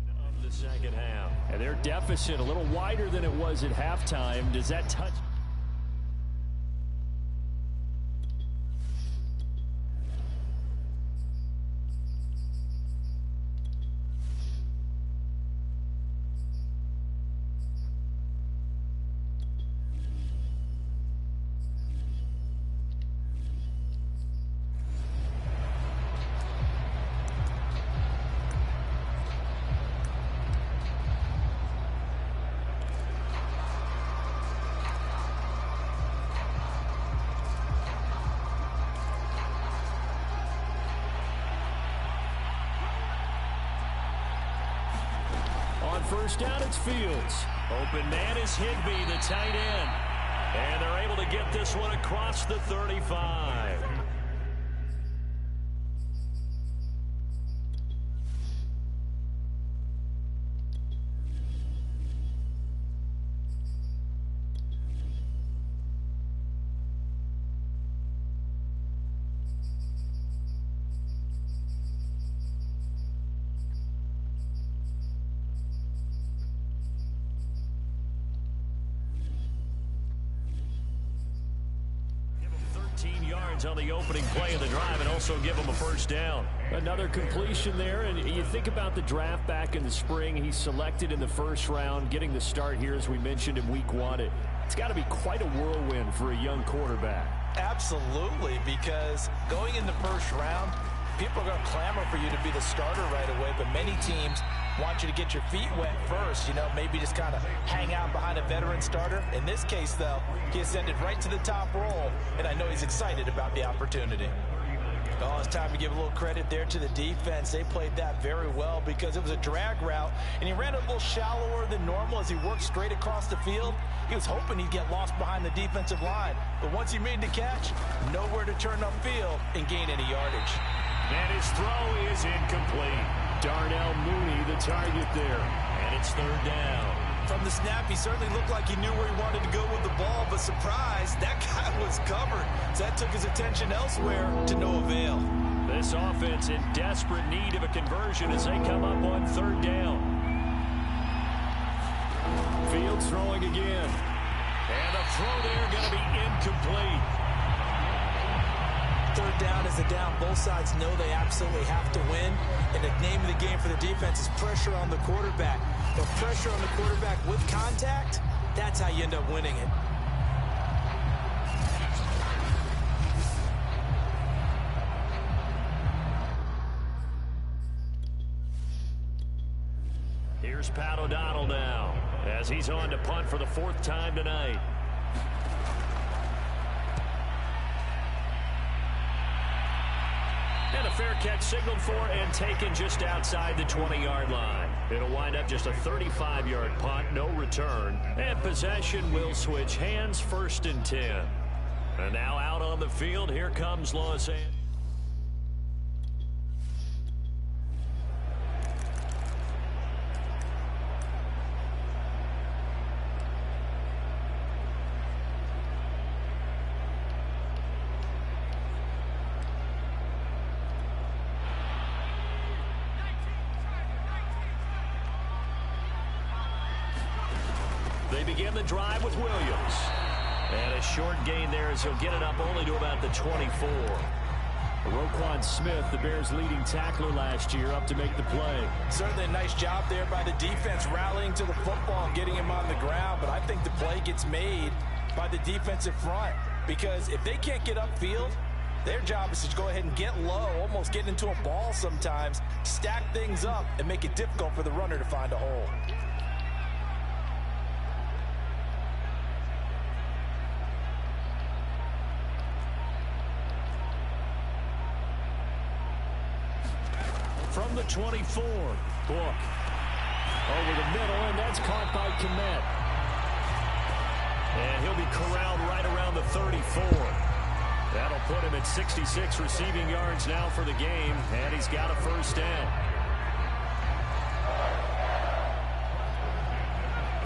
of the second half. And their deficit a little wider than it was at halftime. Does that touch? First down, it's Fields. Open man is Higbee, the tight end. And they're able to get this one across the 35. On the opening play of the drive and also give him a first down. Another completion there, and you think about the draft back in the spring. He's selected in the first round, getting the start here as we mentioned in week 1. It's got to be quite a whirlwind for a young quarterback. Absolutely, because going in the first round, people are going to clamor for you to be the starter right away, but many teams want you to get your feet wet first, maybe just kind of hang out behind a veteran starter. In this case, though, he ascended right to the top role, and I know he's excited about the opportunity. Oh, it's time to give a little credit there to the defense. They played that very well because it was a drag route, and he ran a little shallower than normal as he worked straight across the field. He was hoping he'd get lost behind the defensive line, but once he made the catch, nowhere to turn upfield and gain any yardage. And his throw is incomplete. Darnell Mooney, the target there. And it's third down. From the snap, he certainly looked like he knew where he wanted to go with the ball, but surprise, that guy was covered. So that took his attention elsewhere to no avail. This offense in desperate need of a conversion as they come up on third down. Fields throwing again. And the throw there going to be incomplete. Third down is a down. Both sides know they absolutely have to win. And the name of the game for the defense is pressure on the quarterback. But pressure on the quarterback with contact, that's how you end up winning it. Here's Pat O'Donnell now as he's on to punt for the fourth time tonight. And a fair catch signaled for and taken just outside the 20-yard line. It'll wind up just a 35-yard punt, no return. And possession will switch hands, 1st and 10. And now out on the field, here comes Los Angeles. They begin the drive with Williams. And a short gain there as he'll get it up only to about the 24. Roquan Smith, the Bears' leading tackler last year, up to make the play. Certainly a nice job there by the defense rallying to the football and getting him on the ground. But I think the play gets made by the defensive front. Because if they can't get upfield, their job is to go ahead and get low, almost get into a ball sometimes, stack things up, and make it difficult for the runner to find a hole. From the 24, Book over the middle, and that's caught by Kmet. And he'll be corralled right around the 34. That'll put him at 66 receiving yards now for the game, and he's got a first down.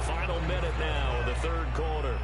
Final minute now of the third quarter.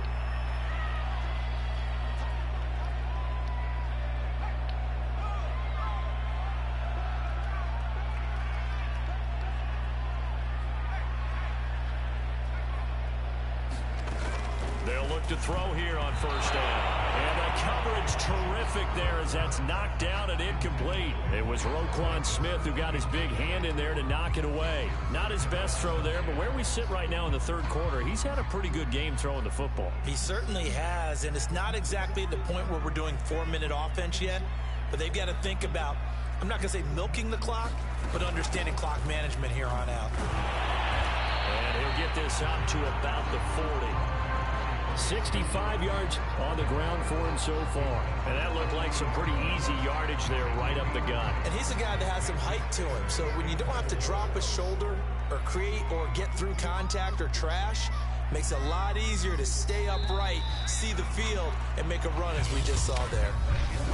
To throw here on first down. And the coverage terrific there as that's knocked down and incomplete. It was Roquan Smith who got his big hand in there to knock it away. Not his best throw there, but where we sit right now in the third quarter, he's had a pretty good game throwing the football. He certainly has, and it's not exactly at the point where we're doing 4-minute offense yet, but they've got to think about, I'm not going to say milking the clock, but understanding clock management here on out. And he'll get this up to about the 40. 65 yards on the ground for him so far. And that looked like some pretty easy yardage there right up the gut. And he's a guy that has some height to him. So when you don't have to drop a shoulder or create or get through contact or trash, makes it a lot easier to stay upright, see the field, and make a run as we just saw there.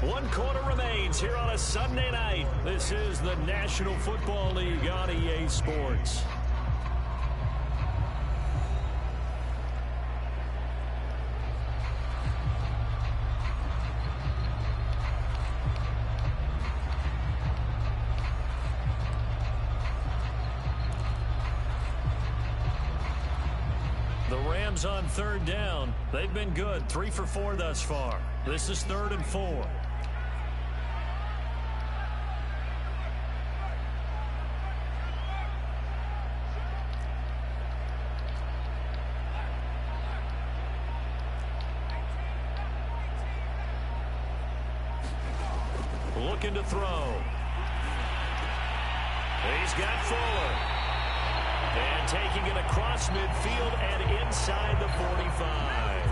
1 quarter remains here on a Sunday night. This is the National Football League on EA Sports. On third down, they've been good, 3 for 4 thus far. This is 3rd and 4. Looking to throw. He's got Fuller. And taking it across midfield and inside the 45.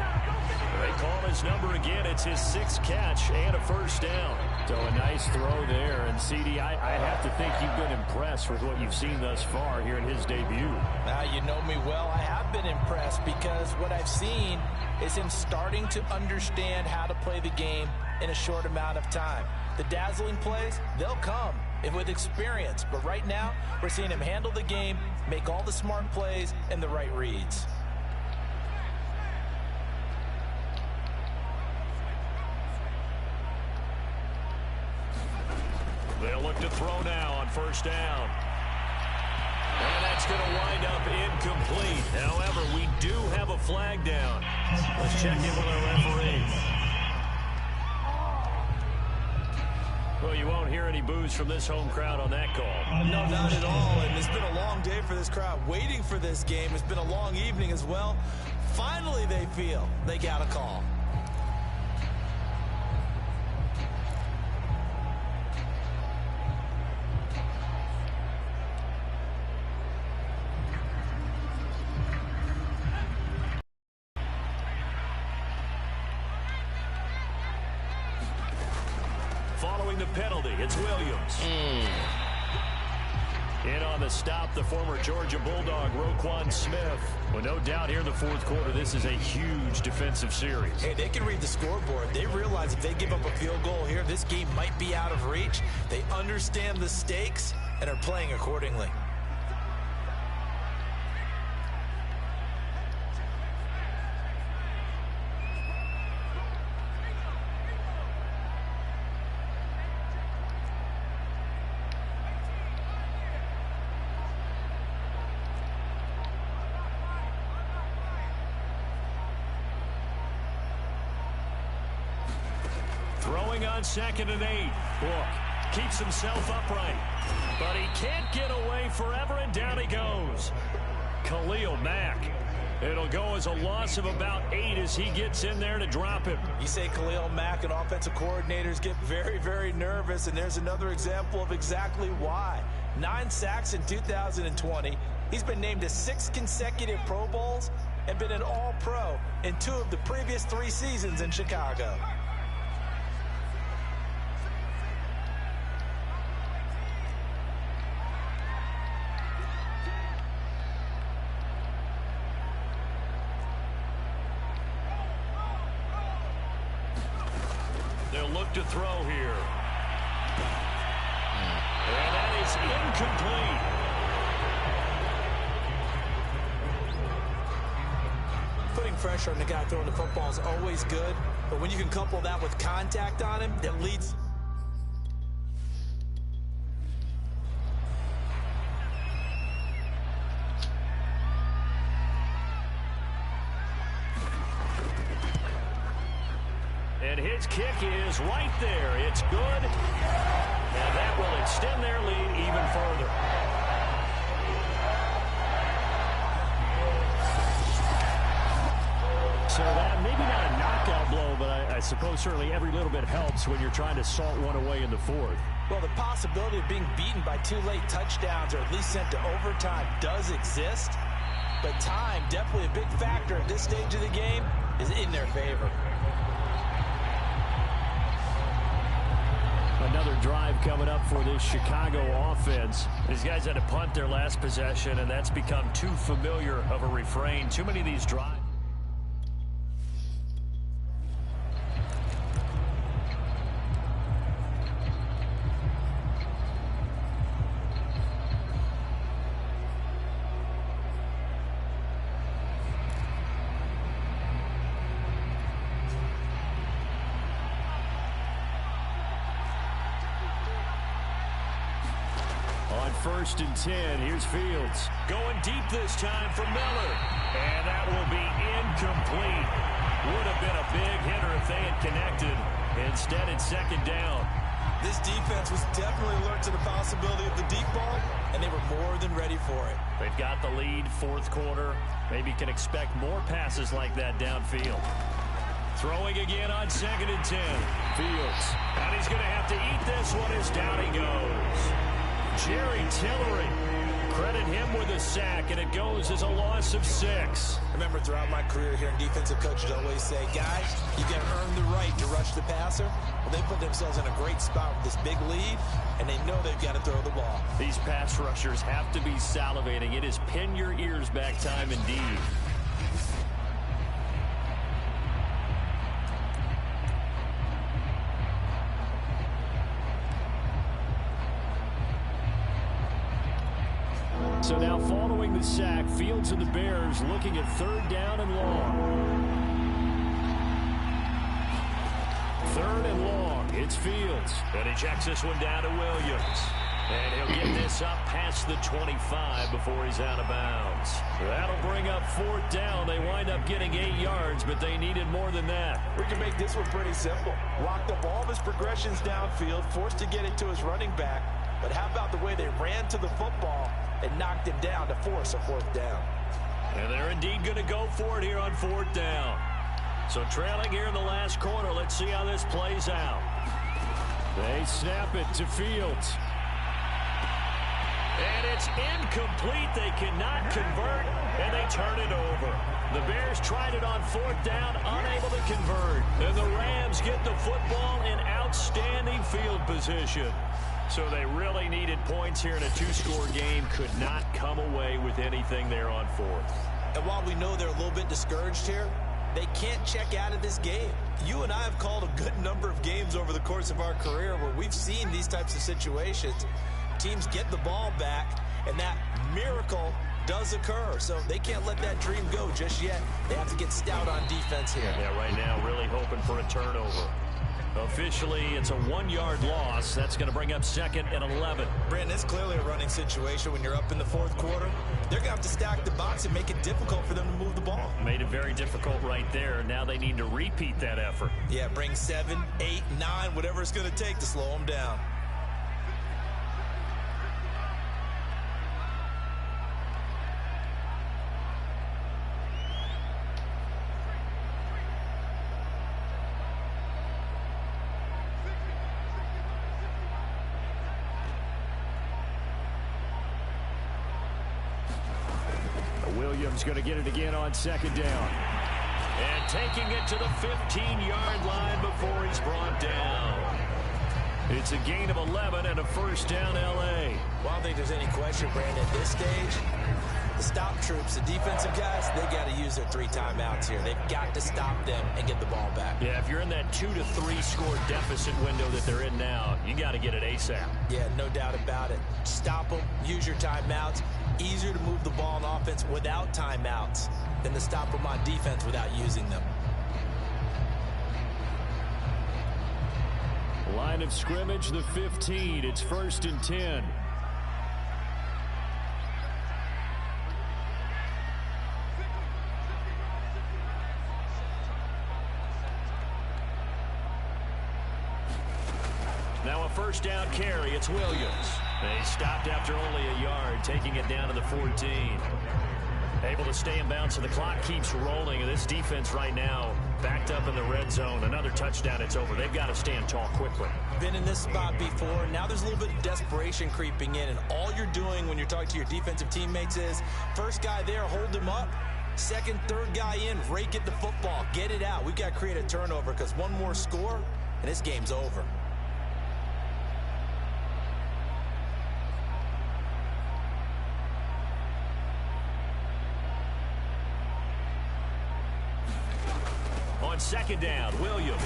They call his number again. It's his 6th catch and a first down. So a nice throw there. And, CD, I have to think you've been impressed with what you've seen thus far here in his debut. Now, you know me well. I have been impressed because what I've seen is him starting to understand how to play the game in a short amount of time. The dazzling plays, they'll come. and with experience. But right now, we're seeing him handle the game, make all the smart plays, and the right reads. They'll look to throw now on first down. And that's going to wind up incomplete. However, we do have a flag down. Let's check in with our referee. Well, you won't hear any boos from this home crowd on that call. No, not at all. And it's been a long day for this crowd waiting for this game. It's been a long evening as well. Finally, they feel they got a call. Following the penalty, it's Williams. In on the stop, the former Georgia Bulldog, Roquan Smith. Well, no doubt here in the fourth quarter, this is a huge defensive series. Hey, they can read the scoreboard. They realize if they give up a field goal here, this game might be out of reach. They understand the stakes and are playing accordingly. Throwing on 2nd and 8. Book keeps himself upright, but he can't get away forever, and down he goes. Khalil Mack. It'll go as a loss of about 8 as he gets in there to drop him. You say Khalil Mack and offensive coordinators get very, very nervous, and there's another example of exactly why. 9 sacks in 2020. He's been named to 6 consecutive Pro Bowls and been an All-Pro in 2 of the previous 3 seasons in Chicago. They'll look to throw here. And that is incomplete. Putting pressure on the guy throwing the football is always good, but when you can couple that with contact on him, that leads. And his kick is right there. It's good. And that will extend their lead even further. So that maybe not a knockout blow, but I suppose certainly every little bit helps when you're trying to salt one away in the fourth. Well, the possibility of being beaten by 2 late touchdowns or at least sent to overtime does exist, but time, definitely a big factor at this stage of the game, is in their favor. Another drive coming up for this Chicago offense. These guys had to punt their last possession, and that's become too familiar of a refrain. Too many of these drives. On 1st and 10, here's Fields. Going deep this time for Miller. And that will be incomplete. Would have been a big hitter if they had connected. Instead, it's 2nd down. This defense was definitely alert to the possibility of the deep ball, and they were more than ready for it. They've got the lead, fourth quarter. Maybe can expect more passes like that downfield. Throwing again on 2nd and 10. Fields. And he's going to have to eat this one as down he goes. Jerry Tillery, credit him with a sack, and it goes as a loss of 6. Remember, throughout my career here in defensive coaches always say, guys, you got to earn the right to rush the passer. Well, they put themselves in a great spot with this big lead, and they know they've got to throw the ball. These pass rushers have to be salivating. It is pin your ears back time indeed. So now following the sack, Fields and the Bears looking at 3rd down and long. 3rd and long. It's Fields. And he checks this one down to Williams. And he'll get this up past the 25 before he's out of bounds. That'll bring up 4th down. They wind up getting 8 yards, but they needed more than that. We can make this one pretty simple. Locked up all of his progressions downfield, forced to get it to his running back. But how about the way they ran to the football and knocked him down to force a 4th down? And they're indeed going to go for it here on 4th down. So trailing here in the last quarter, let's see how this plays out. They snap it to Fields. And it's incomplete. They cannot convert, and they turn it over. The Bears tried it on 4th down, unable to convert. And the Rams get the football in outstanding field position. So they really needed points here in a 2-score game. Could not come away with anything there on 4th. And while we know they're a little bit discouraged here, they can't check out of this game. You and I have called a good number of games over the course of our career where we've seen these types of situations. Teams get the ball back, and that miracle does occur. So they can't let that dream go just yet. They have to get stout on defense here. Yeah, right now really hoping for a turnover. Officially, it's a 1-yard loss. That's going to bring up 2nd and 11. Brandon, it's clearly a running situation when you're up in the 4th quarter. They're going to have to stack the box and make it difficult for them to move the ball. Made it very difficult right there. Now they need to repeat that effort. Yeah, bring 7, 8, 9, whatever it's going to take to slow them down. Williams going to get it again on 2nd down. And taking it to the 15-yard line before he's brought down. It's a gain of 11 and a 1st down, L.A. Well, I don't think there's any question, Brandon, at this stage. The stop troops, the defensive guys, they got to use their 3 timeouts here. They've got to stop them and get the ball back. Yeah, if you're in that 2 to 3 score deficit window that they're in now, you got to get it ASAP. Yeah, no doubt about it. Stop them, use your timeouts. Easier to move the ball on offense without timeouts than to stop them on defense without using them. Line of scrimmage, the 15. It's 1st and 10. Now a 1st down carry. It's Williams. They stopped after only a yard, taking it down to the 14. Able to stay in bounds, so the clock keeps rolling. And this defense right now backed up in the red zone. Another touchdown, it's over. They've got to stand tall quickly. Been in this spot before. Now there's a little bit of desperation creeping in. And all you're doing when you're talking to your defensive teammates is, first guy there, hold him up. Second, third guy in, rake at the football. Get it out. We've got to create a turnover because one more score, and this game's over. On 2nd down, Williams.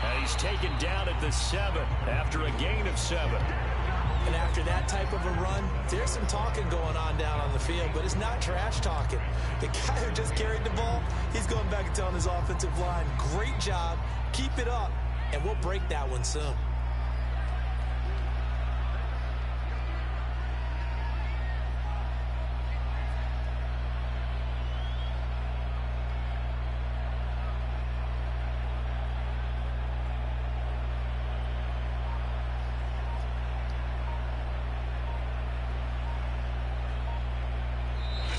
And he's taken down at the 7 after a gain of 7. And after that type of a run, there's some talking going on down on the field, but it's not trash talking. The guy who just carried the ball, he's going back and telling his offensive line, great job, keep it up, and we'll break that one soon.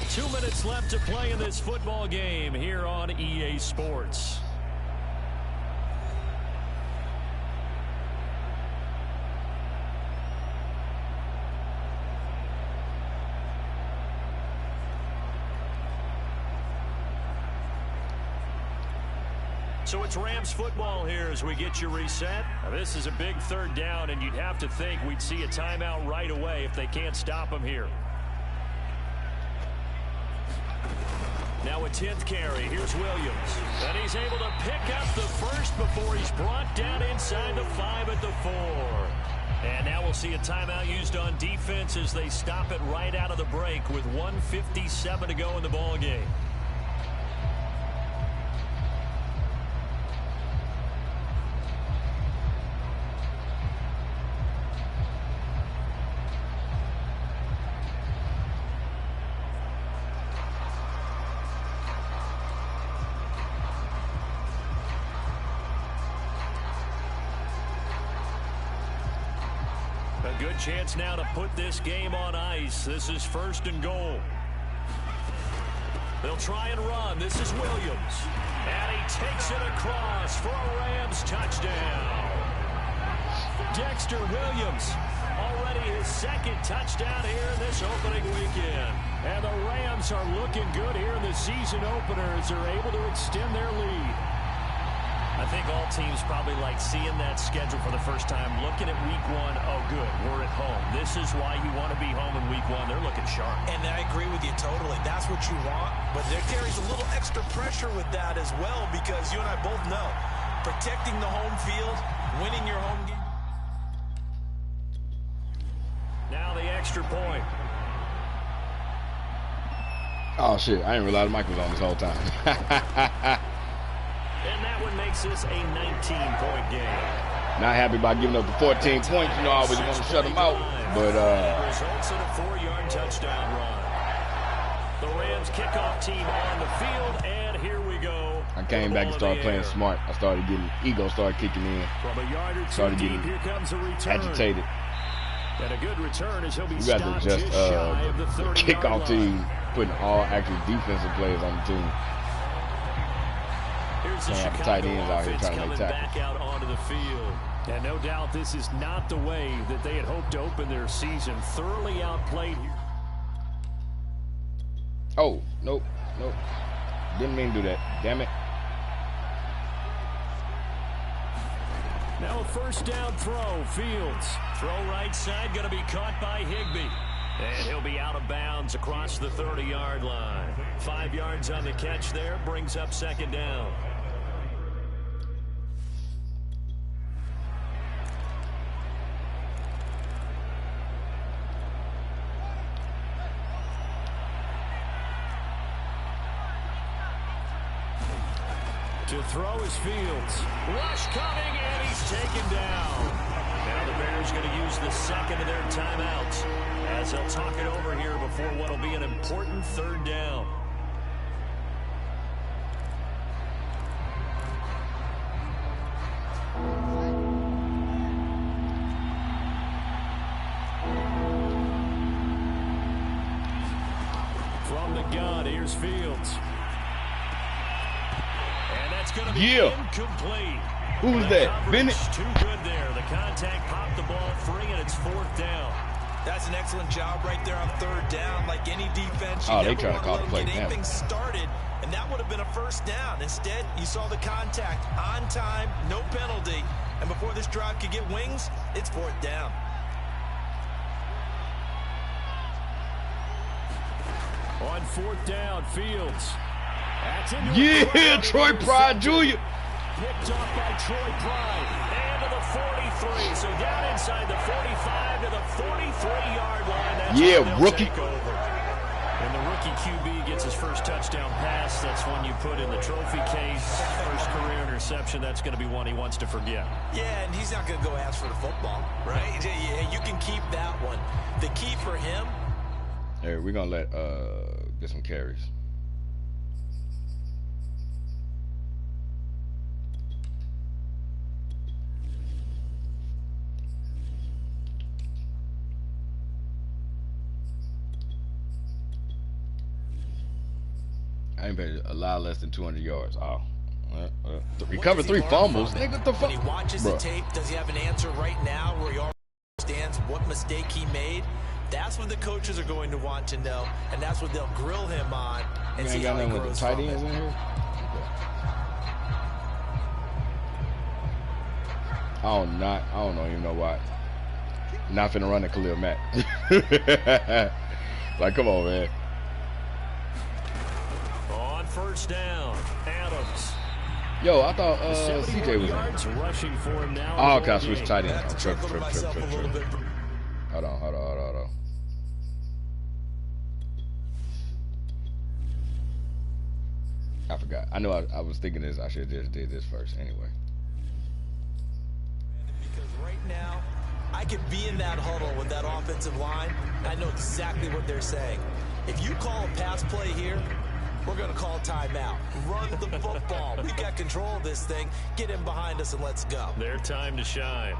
Two minutes left to play in this football game here on EA Sports. So it's Rams football here as we get you reset. Now this is a big 3rd down, and you'd have to think we'd see a timeout right away if they can't stop them here. Now a 10th carry. Here's Williams. And he's able to pick up the 1st before he's brought down inside the 5 at the 4. And now we'll we'll see a timeout used on defense as they stop it right out of the break with 1:57 to go in the ball game. A good chance now to put this game on ice. This is 1st and goal. They'll try and run. This is Williams. And he takes it across for a Rams touchdown. Dexter Williams, already his 2nd touchdown here in this opening weekend. And the Rams are looking good here in the season opener as they're able to extend their lead. I think all teams probably like seeing that schedule for the first time, looking at week 1. Oh, good, we're at home. This is why you want to be home in week 1. They're looking sharp. And I agree with you totally. That's what you want. But there carries a little extra pressure with that as well, because you and I both know protecting the home field, winning your home game. Now the extra point. Oh, shit. I didn't realize the mic was on this whole time. And that one makes this a 19-point game. Not happy about giving up the 14 points. You know, I always want to shut them out. But, results in a 4-yard touchdown run. The Rams kickoff team on the field, and here we go. I came back and started playing smart. I started getting, ego started kicking in. From a yard or two Started deep, getting here comes a return. agitated. And a good return as he'll be We got stopped to just just shy of the 30-yard kickoff line. team, putting all actual defensive players on the team. Here's the Can't have Chicago tight ends out here offense trying to coming make back tackles. out onto the field. And no doubt this is not the way that they had hoped to open their season. Thoroughly outplayed here. Oh, nope, nope. Didn't mean to do that. Damn it. Now a 1st down throw. Fields. Throw right side, going to be caught by Higbee. And he'll be out of bounds across the 30-yard line. 5 yards on the catch there, brings up 2nd down. To throw is Fields. Rush coming, and he's taken down. Now the Bears going to use the 2nd of their timeouts as they'll talk it over here before what will be an important 3rd down. From the gun, here's Fields. And that's going to be incomplete. Who was that? Bennett? Too good there. The contact popped the ball free, and it's 4th down. That's an excellent job right there on 3rd down. Like any defense, you they never trying to want to call let the them play get now. anything started, and that would have been a 1st down. Instead, you saw the contact on time, no penalty, and before this drive could get wings, it's 4th down. On 4th down, Fields. Yeah, Troy Pride Jr. Picked off by Troy Pride. And to the 43. So down inside the 45 to the 43-yard line. That's Yeah, rookie. And the rookie QB gets his 1st touchdown pass. That's one you put in the trophy case. 1st career interception. That's going to be one he wants to forget. Yeah, and he's not going to go ask for the football, right? Yeah, you can keep that one. The key for him. Hey, we're going to let get some carries. I ain't paid a lot less than 200 yards. Oh. Recovered 3 fumbles. Nigga, the fuck? When he watches the tape, does he have an answer right now where he already understands what mistake he made? That's what the coaches are going to want to know, and that's what they'll grill him on and see how he grows with the tight from ends it. in here? I don't even know why. Not finna run the Khalil Mack. Like, come on, man. On 1st down, Adams. Yo, I thought CJ was in. Rushing for him now. Oh, okay, I switched tight ends. I have to chuckle to myself a little bit. Hold on. I forgot. I know I was thinking this. I should have just did this first anyway. Because right now, I could be in that huddle with that offensive line. I know exactly what they're saying. If you call a pass play here, we're going to call timeout. Run the football. We got control of this thing. Get in behind us and let's go. Their time to shine.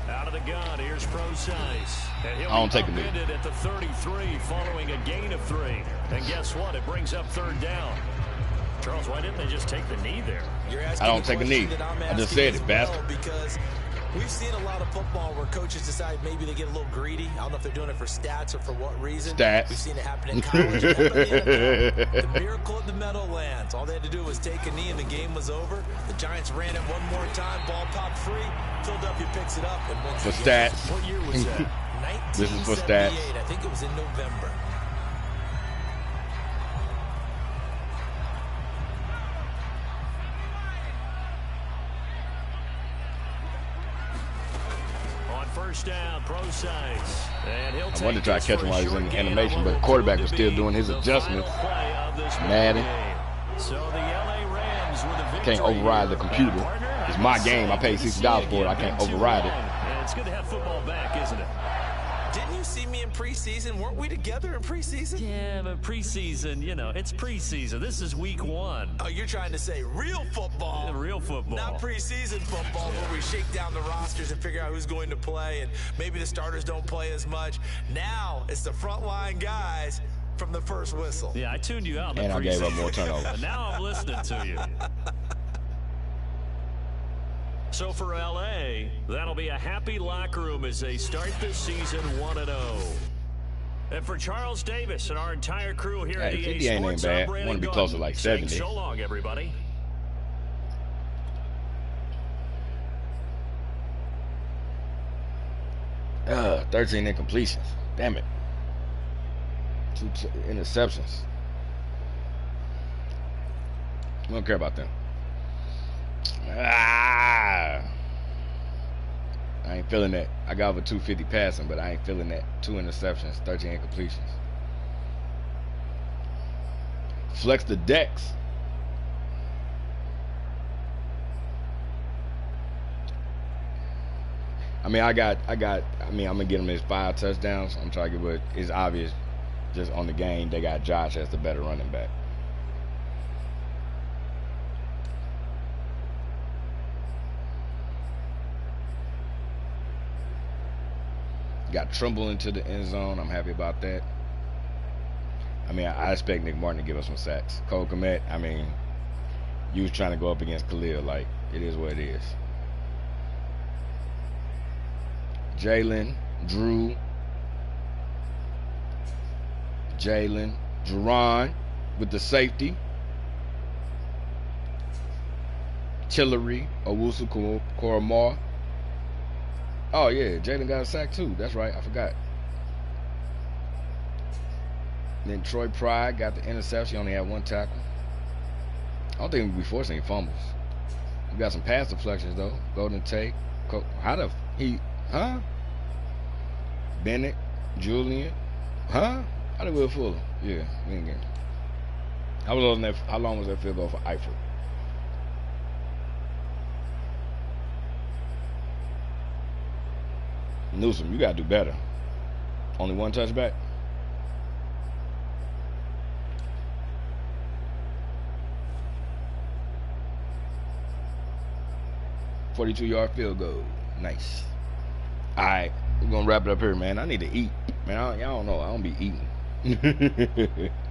Out of the gun, here's Procise. And he'll be upended at the 33 following a gain of 3. And guess what? It brings up third down. Charles, why didn't they just take the knee there? I don't take a knee. I just said it, bastard. Because we've seen a lot of football where coaches decide maybe they get a little greedy. I don't know if they're doing it for stats or for what reason. Stats. We've seen it happen in college and the NFL. The miracle at the Meadowlands. All they had to do was take a knee and the game was over. The Giants ran it one more time. Ball popped free. Philadelphia picks it up. And once for again, stats. What year was that? 1978. This is for stats. I think it was in November. First down, Procise. And he'll I wanted to try to catch him while he was in animation, but the quarterback was still doing his adjustments. Madden. So the LA Rams with a Can't override the computer. It's my game. I paid $60 for it. I can't override it. And it's good to have football back, isn't it? Didn't you see me in preseason? Weren't we together in preseason? Yeah, but preseason, you know, it's preseason. This is week 1. Oh, you're trying to say real football. Yeah, real football. Not preseason football where we shake down the rosters and figure out who's going to play, and maybe the starters don't play as much. Now it's the frontline guys from the first whistle. Yeah, I tuned you out in the And I gave up more turnovers. But now I'm listening to you. So for LA, that'll be a happy locker room as they start this season 1-0. And for Charles Davis and our entire crew here at EA 50 ain't Sports, bad. I'm Brandon Want to be Gordon, closer to like saying 70. So long, everybody. Uh, 13 incompletions. Damn it. 2 interceptions. I don't care about them. I ain't feeling that. I got over 250 passing, but I ain't feeling that. 2 interceptions, 13 incompletions. Flex the decks. I mean, I'm gonna get him his 5 touchdowns. I'm trying to get, but it's obvious just on the game they got Josh as the better running back. Got Trumbull into the end zone. I'm happy about that. I mean, I expect Nick Martin to give us some sacks. Cole Kmet, I mean, you was trying to go up against Khalil. Like, it is what it is. Jalen, Drew, Jerron with the safety. Tillery, Owusu-Koramoah. Oh, yeah, Jalen got a sack, too. That's right, I forgot. Then Troy Pride got the interception. He only had 1 tackle. I don't think we'll be forcing any fumbles. We got some pass deflections, though. Golden Tate. Bennett, Julian. How did Will Fuller? Yeah, we ain't getting. How long was that field goal for Eifert? Newsom, you gotta do better. Only 1 touchback. $42-yard field goal. Nice. All right, we're gonna wrap it up here, man. I need to eat, man. Y'all don't know I don't be eating.